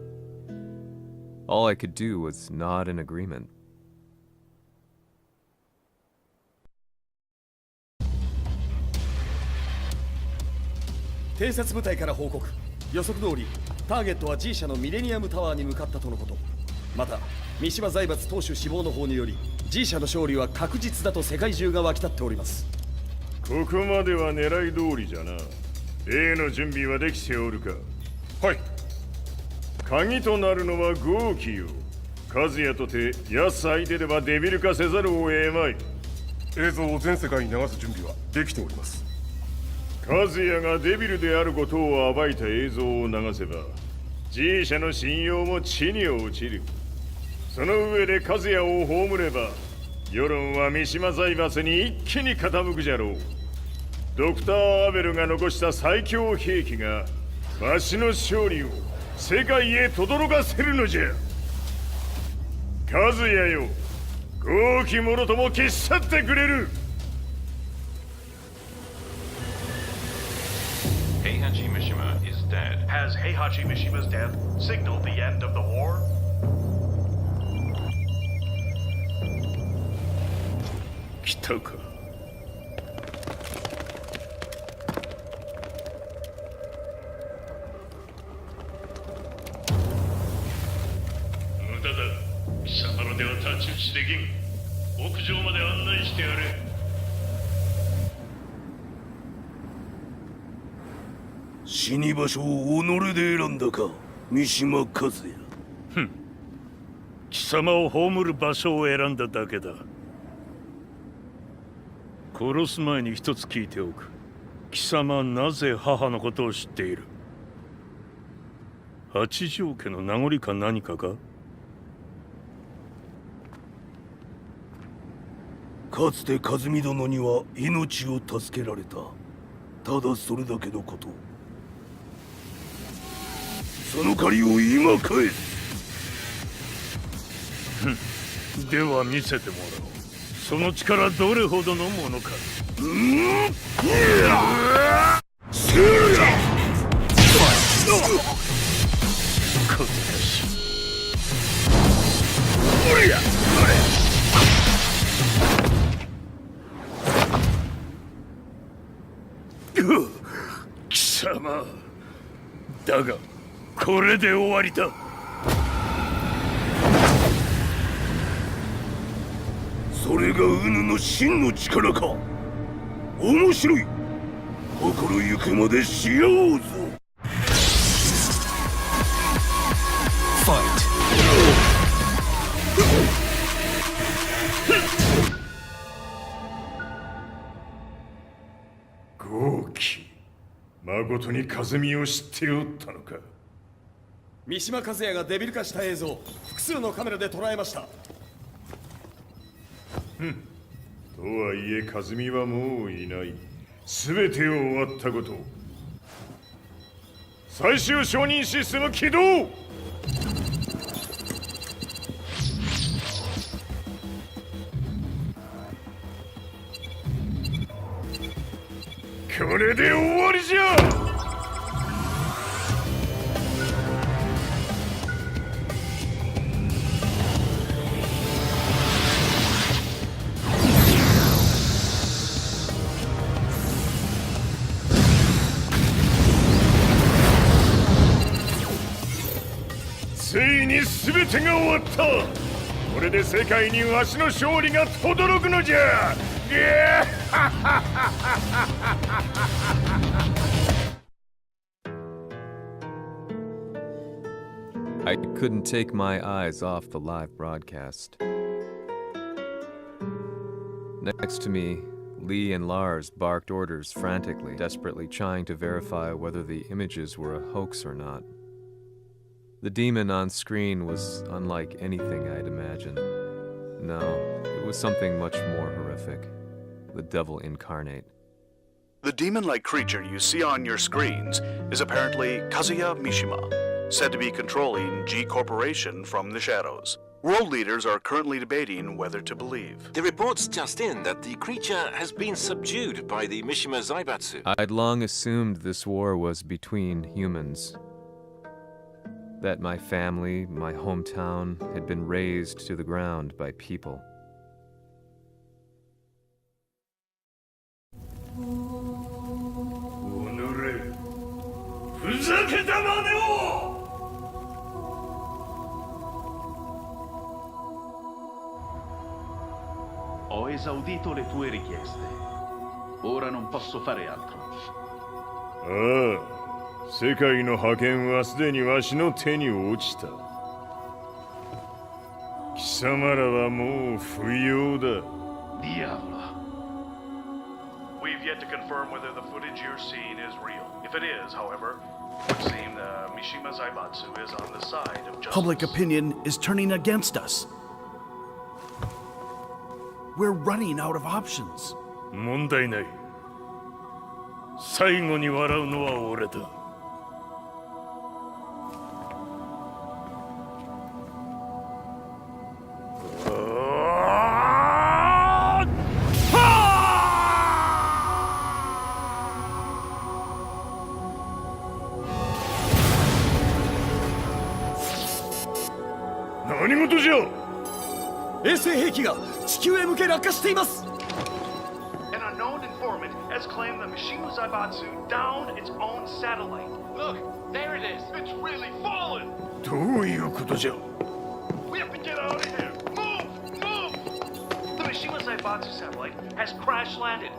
All I could do was nod in agreement. 偵察部隊から報告。予測通りターゲットは G 社のミレニアムタワーに向かったとのこと。また三島財閥当主死亡の方により G 社の勝利は確実だと世界中が沸き立っております。ここまでは狙い通りじゃな。例の準備はできておるか？はい。鍵となるのは豪輝よ。和也とて奴相手ではデビル化せざるを得まい。映像を全世界に流す準備はできております。和也がデビルであることを暴いた映像を流せば G 社の信用も地に落ちる。その上で和也を葬れば世論は三島財閥に一気に傾くじゃろう。ドクター・アベルが残した最強兵器がわしの勝利を世界へ轟かせるのじゃ。和也よ、豪輝者とも消し去ってくれる。Heihachi Mishima is dead. Has Heihachi Mishima's death signaled the end of the war? 来たか。無駄だ。貴様のでは太刀打ちできん。屋上まで案内してやれ。死に場所を己で選んだか、三島和也。貴様を葬る場所を選んだだけだ。殺す前に一つ聞いておく。貴様なぜ母のことを知っている？八条家の名残か何かか？かつて和美殿には命を助けられた。ただそれだけのこと。その借りを今返す。では見せてもらおう。その力どれほどのものか。小賢しい。貴様だがこれで終わりだ。それがウヌの真の力か。面白い。心ゆくまでしようぞ。豪輝、まことに風見を知っておったのか。三島和也がデビル化した映像、複数のカメラで捉えました。とはいえ和美はもういない。全てを終わったこと。最終承認システム起動。これで終わりじゃ。ついに全てが終わった。これで世界にわしの勝利が轟くのじゃ。I couldn't take my eyes off the live broadcast. Next to me, Lee and Lars barked orders frantically, desperately trying to verify whether the images were a hoax or not. The demon on screen was unlike anything I'd imagined. No, it was something much more horrific. The devil incarnate. The demon-like creature you see on your screens is apparently Kazuya Mishima, said to be controlling G Corporation from the shadows. World leaders are currently debating whether to believe. The report's just in that the creature has been subdued by the Mishima Zaibatsu. I'd long assumed this war was between humans. That my family, my hometown, had been razed to the ground by people. Ho esaudito le tue richieste. Ora non posso fare altro. 世界の覇権はすでにわしの手に落ちた。貴様らはもう不要だ。Diavolo. We've yet to confirm whether the footage you're seeing is real. If it is, however, it would seem the Mishima Zaibatsu is on the side of justice. Public opinion is turning against us. We're running out of options. 問題ない。最後に笑うのは俺だ。何事じゃ。衛星兵器が地球へ向け落下しています。 An unknown informant has claimed the Mishima Zaibatsu downed its own satellite. Look, there it is. It's really fallen. どういうことじゃ。 We have to get out of here. Move, move. The Mishima Zaibatsu satellite has crash landed.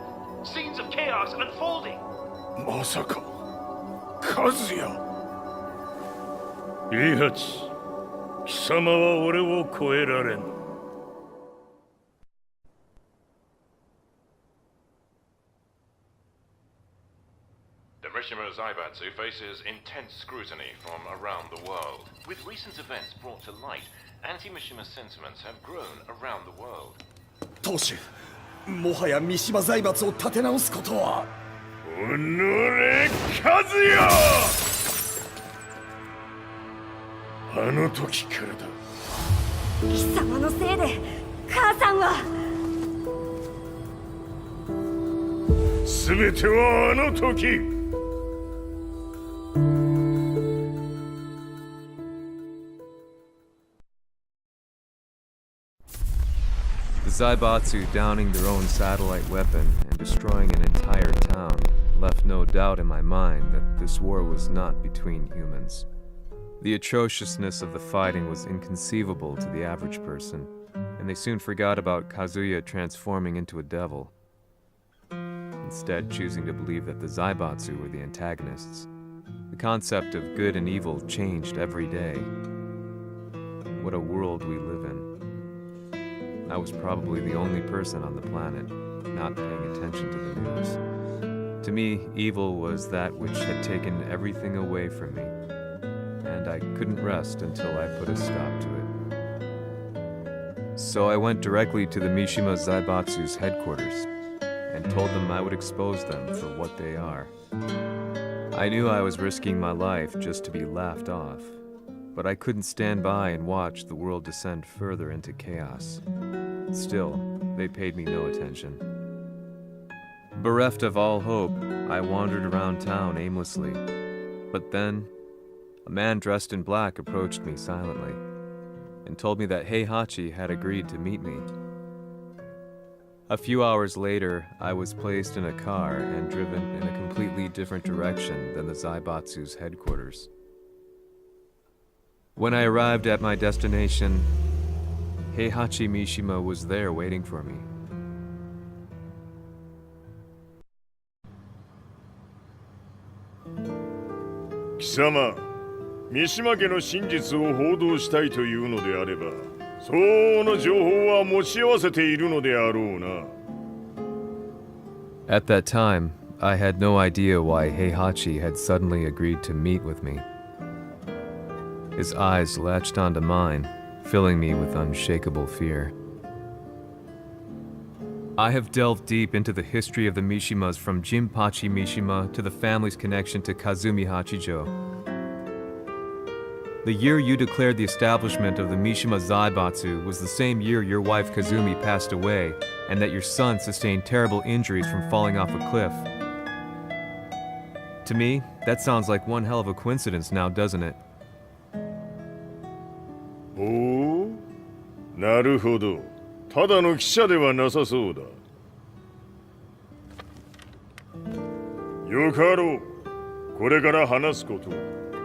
Scenes of chaos unfolding. まさか、和也。イハチ、貴様は俺を超えられん。The Mishima Zaibatsu faces intense scrutiny from around the world. With recent events brought to light, anti-Mishima sentiments have grown around the world. 当主、もはや三島財閥を立て直すことは。おのれ、和也。あの時からだ。貴様のせいで母さんは。全てはあの時。The Zaibatsu downing their own satellite weapon and destroying an entire town left no doubt in my mind that this war was not between humans. The atrociousness of the fighting was inconceivable to the average person, and they soon forgot about Kazuya transforming into a devil, instead choosing to believe that the Zaibatsu were the antagonists. The concept of good and evil changed every day. What a world we live in. I was probably the only person on the planet not paying attention to the news. To me, evil was that which had taken everything away from me, and I couldn't rest until I put a stop to it. So I went directly to the Mishima Zaibatsu's headquarters and told them I would expose them for what they are. I knew I was risking my life just to be laughed off, but I couldn't stand by and watch the world descend further into chaos. Still, they paid me no attention. Bereft of all hope, I wandered around town aimlessly. But then, a man dressed in black approached me silently and told me that Heihachi had agreed to meet me. A few hours later, I was placed in a car and driven in a completely different direction than the Zaibatsu's headquarters. When I arrived at my destination, Heihachi Mishima was there waiting for me. Kisama, Mishima 家の真実を報道したいというのであれば、相応の情報は持ち合わせているのであろうな。At that time, I had no idea why Heihachi had suddenly agreed to meet with me. His eyes latched onto mine, filling me with unshakable fear. I have delved deep into the history of the Mishimas from Jinpachi Mishima to the family's connection to Kazumi Hachijo. The year you declared the establishment of the Mishima Zaibatsu was the same year your wife Kazumi passed away and that your son sustained terrible injuries from falling off a cliff. To me, that sounds like one hell of a coincidence now, doesn't it? おお、なるほど。ただの記者ではなさそうだ。よかろう。これから話すこと、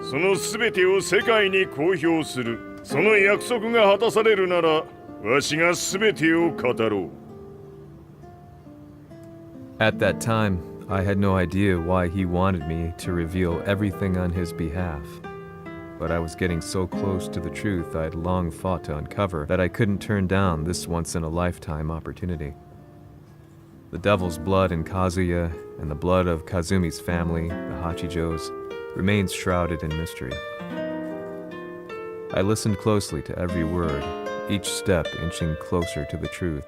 そのすべてを世界に公表する。その約束が果たされるなら、わしがすべてを語ろう。At that time, I had no idea why he wanted me to reveal everything on his behalf. But I was getting so close to the truth I had long fought to uncover that I couldn't turn down this once-in-a-lifetime opportunity. The devil's blood in Kazuya and the blood of Kazumi's family, the Hachijos, remains shrouded in mystery. I listened closely to every word, each step inching closer to the truth.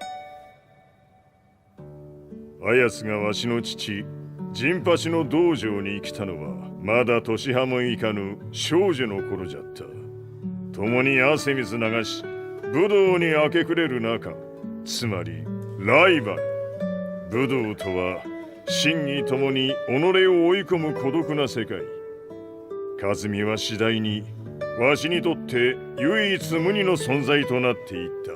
あやつがわしの父、ジンパチの道場に来たのは、まだ年端もいかぬ少女の頃じゃった。共に汗水流し、武道に明け暮れる中、つまりライバル。武道とは、真偽ともに己を追い込む孤独な世界。和美は次第に、わしにとって唯一無二の存在となっていった。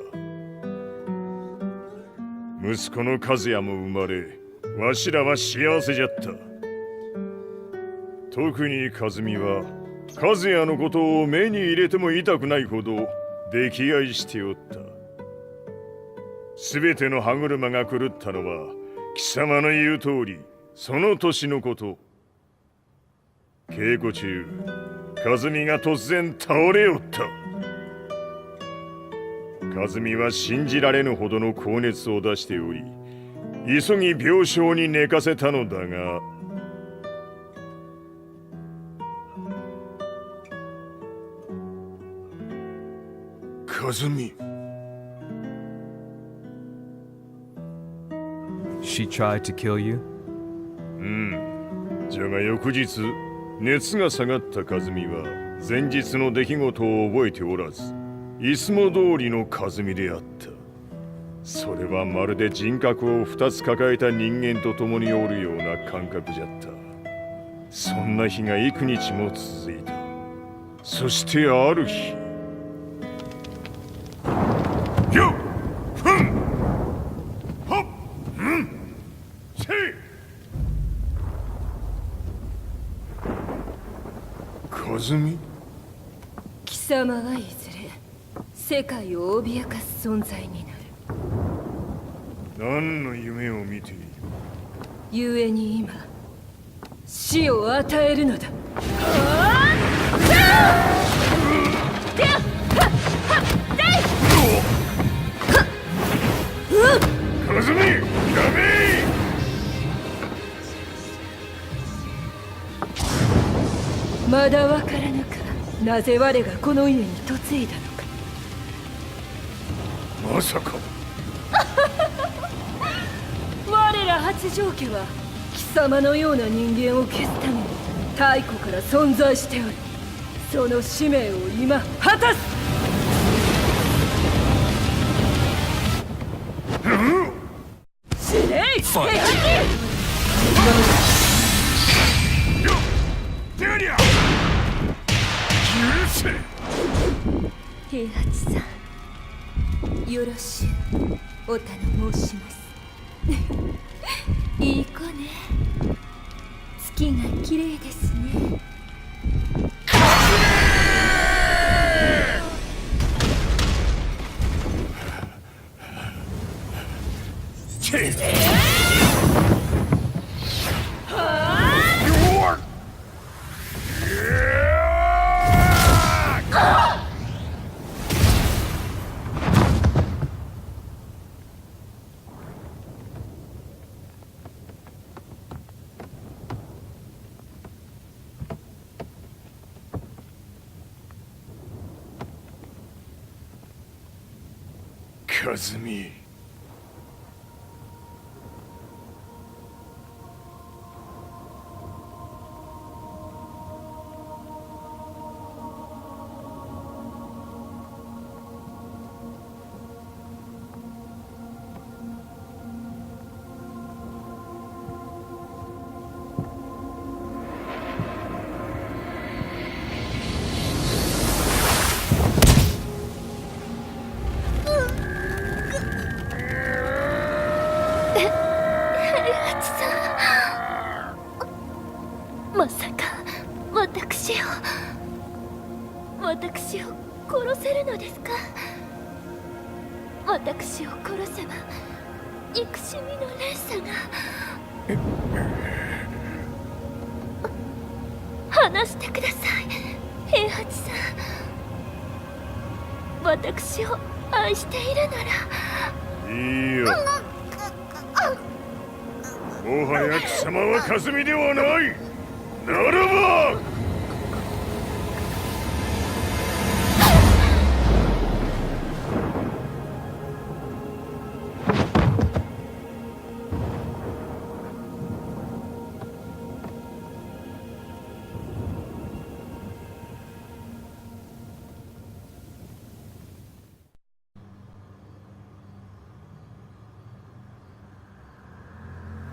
息子の和也も生まれ、わしらは幸せじゃった。特に和美は、和也のことを目に入れても痛くないほど溺愛しておった。すべての歯車が狂ったのは、貴様の言う通り、その年のこと。稽古中、和美が突然倒れおった。和美は信じられぬほどの高熱を出しており、急ぎ病床に寝かせたのだが、和美。She tried to kill you? じゃが翌日、熱が下がった和美は前日の出来事を覚えておらず、いつも通りの和美であった。それはまるで人格を2つ抱えた人間と共におるような感覚じゃった。そんな日が幾日も続いた。そしてある日、よっふんはっうんせい和美。貴様はいずれ世界を脅かす存在になる。何の夢を見ている？故に今死を与えるのだ。和美、やめ！まだわからぬか、なぜ我がこの家に嫁いだのか。まさか我ら八丈家は貴様のような人間を消すために太古から存在しており、その使命を今果たす。死ねい平八！平八さん、よろしゅうお頼申します。いい子ね。月が綺麗ですね。和美。まさか私を殺せるのですか。私を殺せば憎しみの連鎖が。話してください平八さん。私を愛しているなら。いいよ。もはや貴様は和美ではない。ならば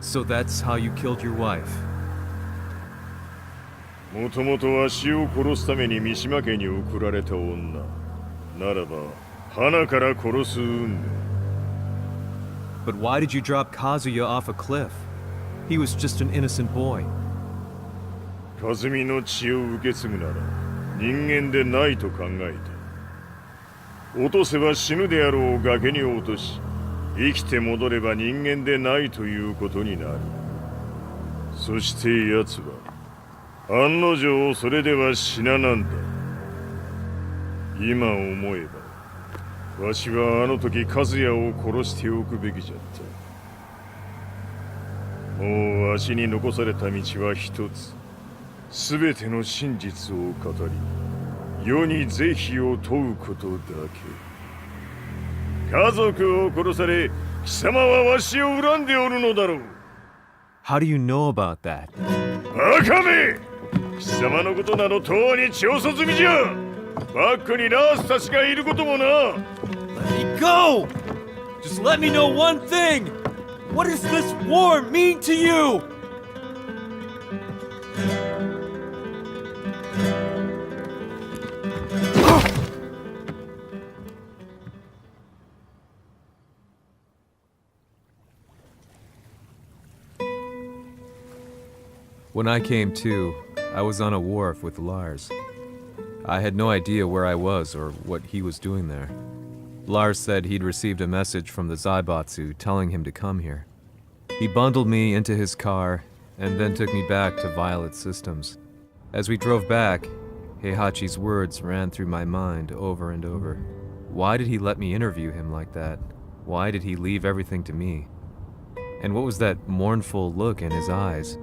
So that's how you killed your wife. もともとわしを殺すために三島家に送られた女ならば花から殺す運命。 But why did you drop Kazuya off a cliff? He was just an innocent boy. 和美の血を受け継ぐなら人間でないと考えた。落とせば死ぬであろう崖に落とし、生きて戻れば人間でないということになる。そして奴は案の定それでは死ななんだ。今思えばわしはあの時和也を殺しておくべきじゃった。もうわしに残された道は一つ。すべての真実を語り世に是非を問うことだけ。家族を殺され貴様はわしを恨んでおるのだろう。 How do you know about that? バカめ！貴様のことなどとうに調査済みじゃ。バックにラースたちがいることもな。 Let me go! Just let me know one thing! What does this war mean to you? When I came to, I was on a wharf with Lars. I had no idea where I was or what he was doing there. Lars said he'd received a message from the Zaibatsu telling him to come here. He bundled me into his car and then took me back to Violet Systems. As we drove back, Heihachi's words ran through my mind over and over. Why did he let me interview him like that? Why did he leave everything to me? And what was that mournful look in his eyes?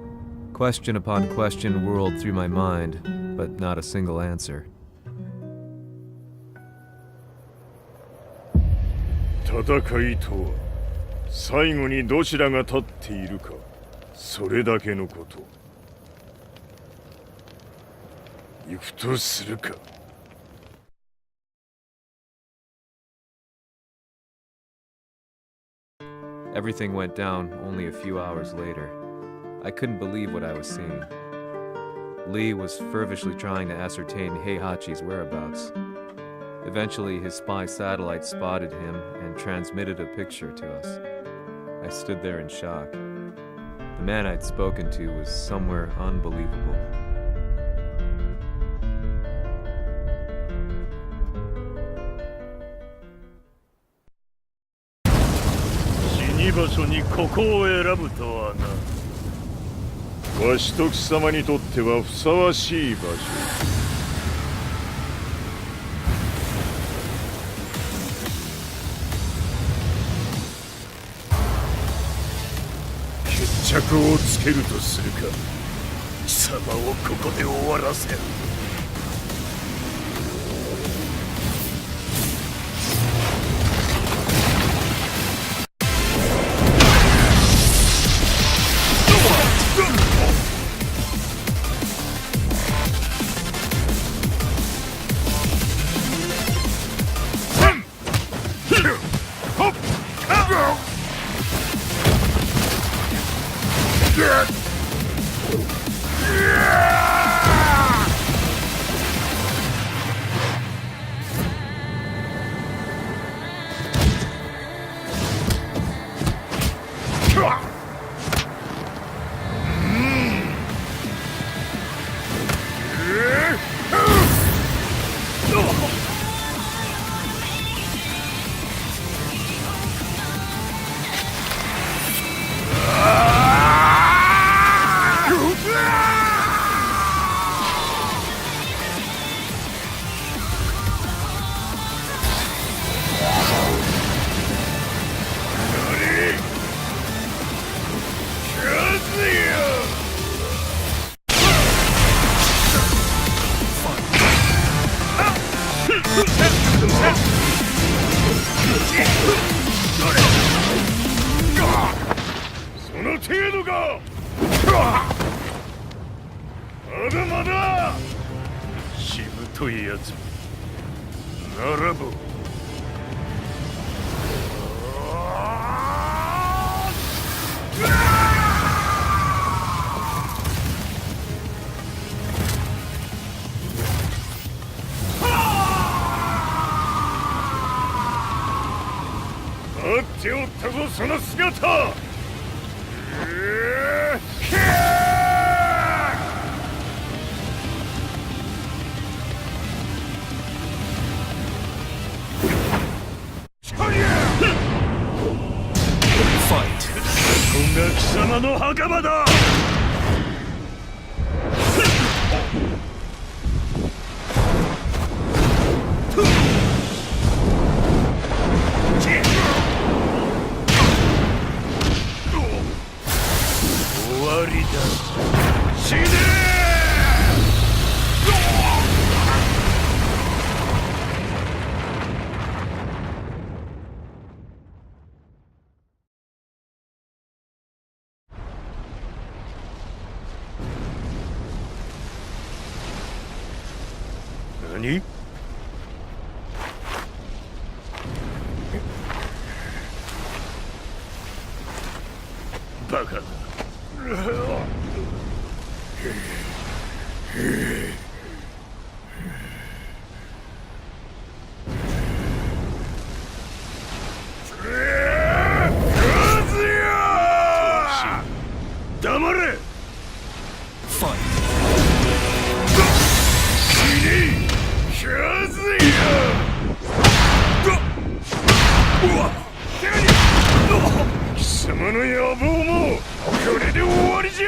Question upon question whirled through my mind, but not a single answer. 戦いとは最後にどちらが立っているか、それだけのこと。行くとするか。Everything went down only a few hours later. I couldn't believe what I was seeing. Lee was feverishly trying to ascertain Heihachi's whereabouts. Eventually, his spy satellite spotted him and transmitted a picture to us. I stood there in shock. The man I'd spoken to was somewhere unbelievable. 死場所にここを選ぶとはな。わしと貴様にとってはふさわしい場所。決着をつけるとするか。貴様をここで終わらせる。その程度か。まだまだしぶといやつならば待っておったぞ、その姿。こんな貴様の墓場だ。終わりだ。死ね何？バカだ。黙れ。貴様の野望もこれで終わりじゃ。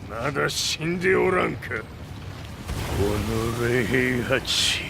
まだ死んでおらんか。おのれ平八。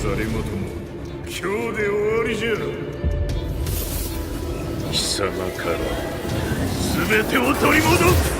誰事も今日で終わりじゃ。貴様から全てを取り戻す。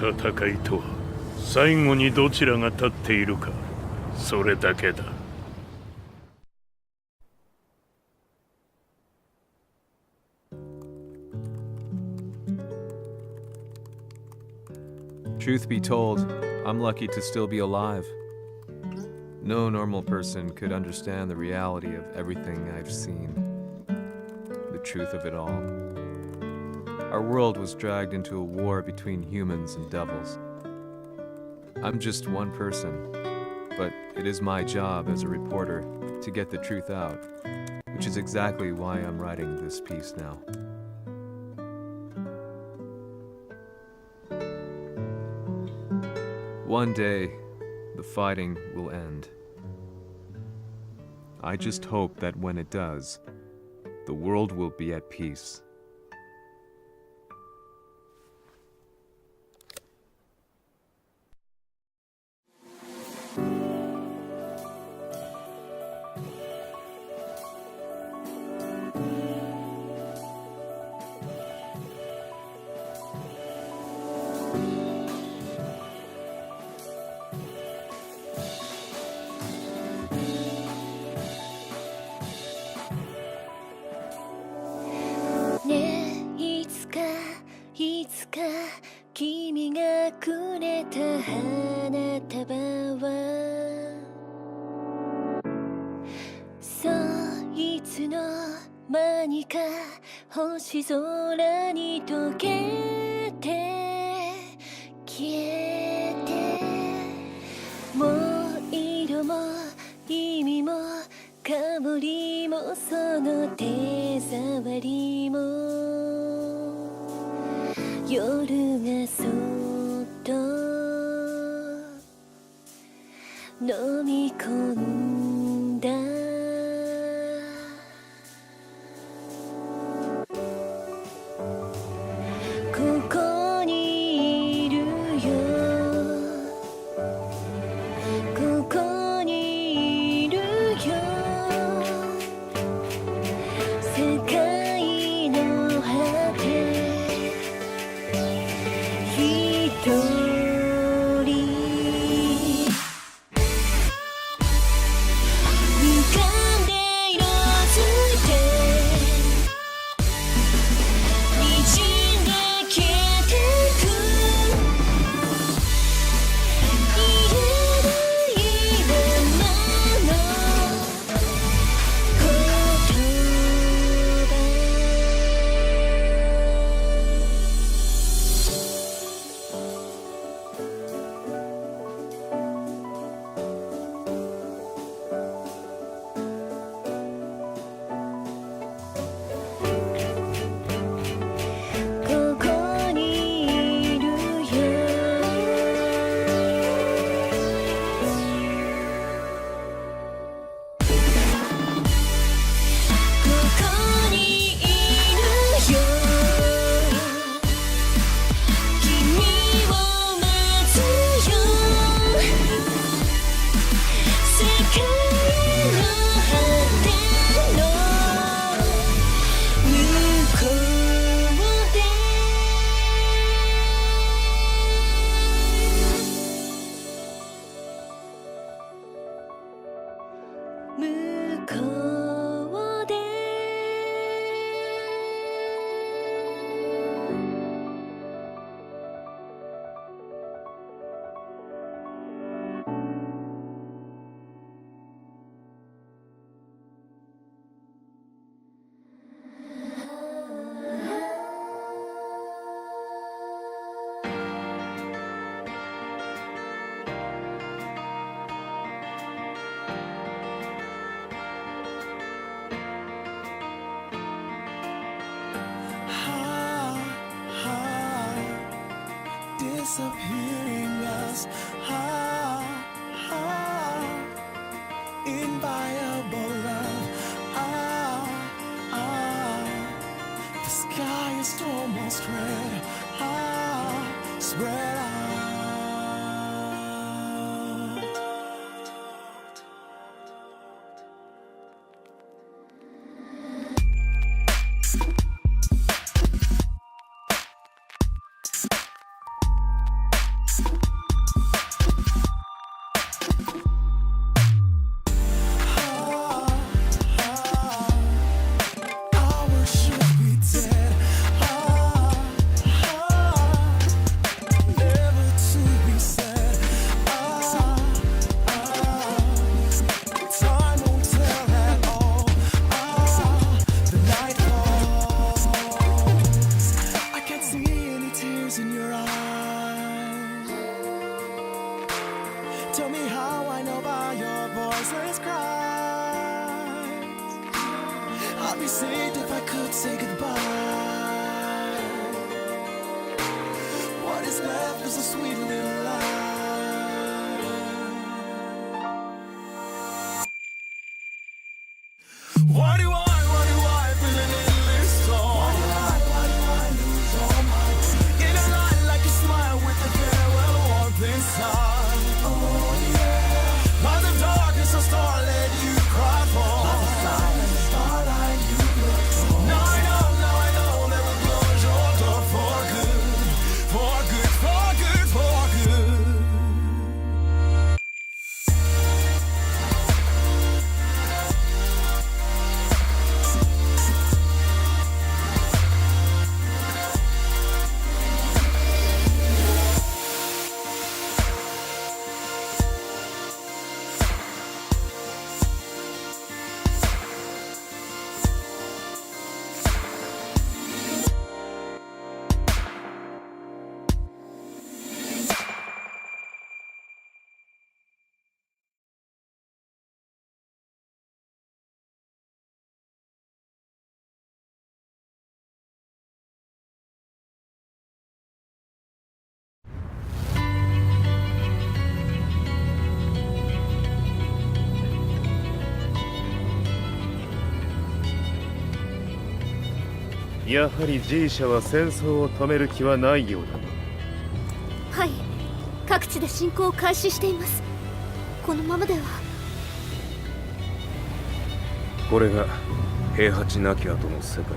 戦いとは最後にどちらが立っているか、それだけだ。Truth be told, I'm lucky to still be alive. No normal person could understand the reality of everything I've seen. The truth of it all. Our world was dragged into a war between humans and devils. I'm just one person, but it is my job as a reporter to get the truth out, which is exactly why I'm writing this piece now. One day, the fighting will end. I just hope that when it does, the world will be at peace. You got 向こうでdisappearing us. Inviolable love. The sky is almost red. Spread out. Tell me how I know by your voiceless cries. I'd be saved if I could say goodbye. What is left is a sweet little lie. Why do I feel an endless storm? Why do I lose all my dreams? In a light like a smile with a farewell warmth inside. By the darkness of starlight you cry for. By the silent starlight you look for. Now I know that we'll close your door for good. For good, for good, for good.やはり G 社は戦争を止める気はないようだな。はい、各地で侵攻を開始しています。このままでは。これが平八なき後の世界だ。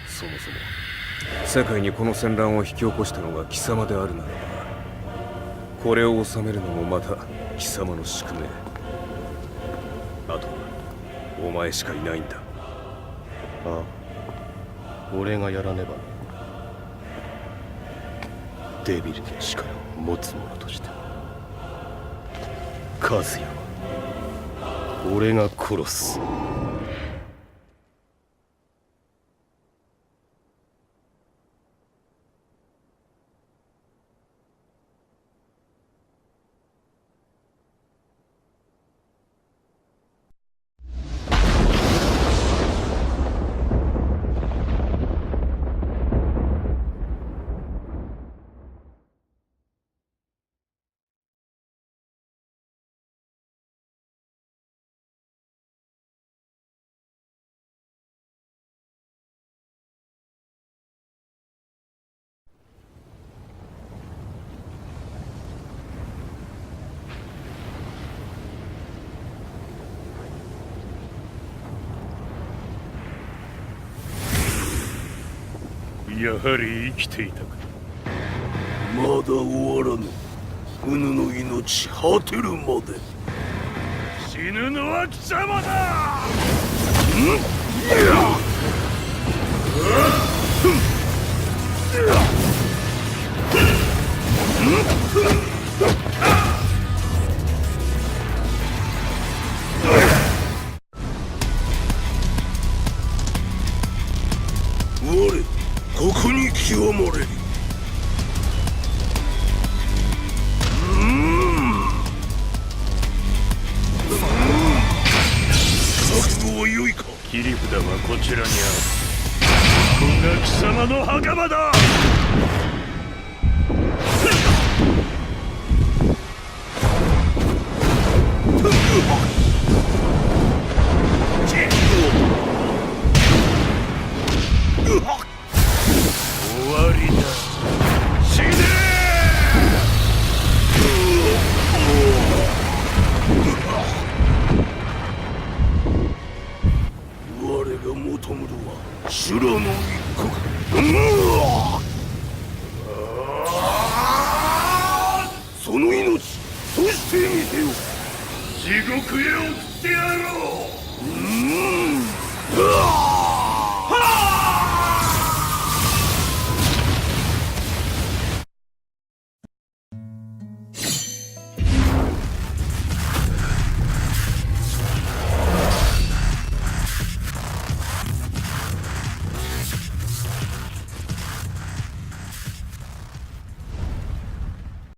そもそも世界にこの戦乱を引き起こしたのが貴様であるならば、これを収めるのもまた貴様の宿命。あとはお前しかいないんだ。ああ、俺がやらねばな。デビルの力を持つ者として和也は俺が殺す。やはり生きていたか。まだ終わらぬ。うぬの命果てるまで。死ぬのは貴様だ。我ここに清盛れり。覚悟は良いか。切り札はこちらにある。ここが貴様の袴だ。終わりだ。死ね我が求むるは修羅の一刻。その命そしてみせよ。地獄へ送ってやろう。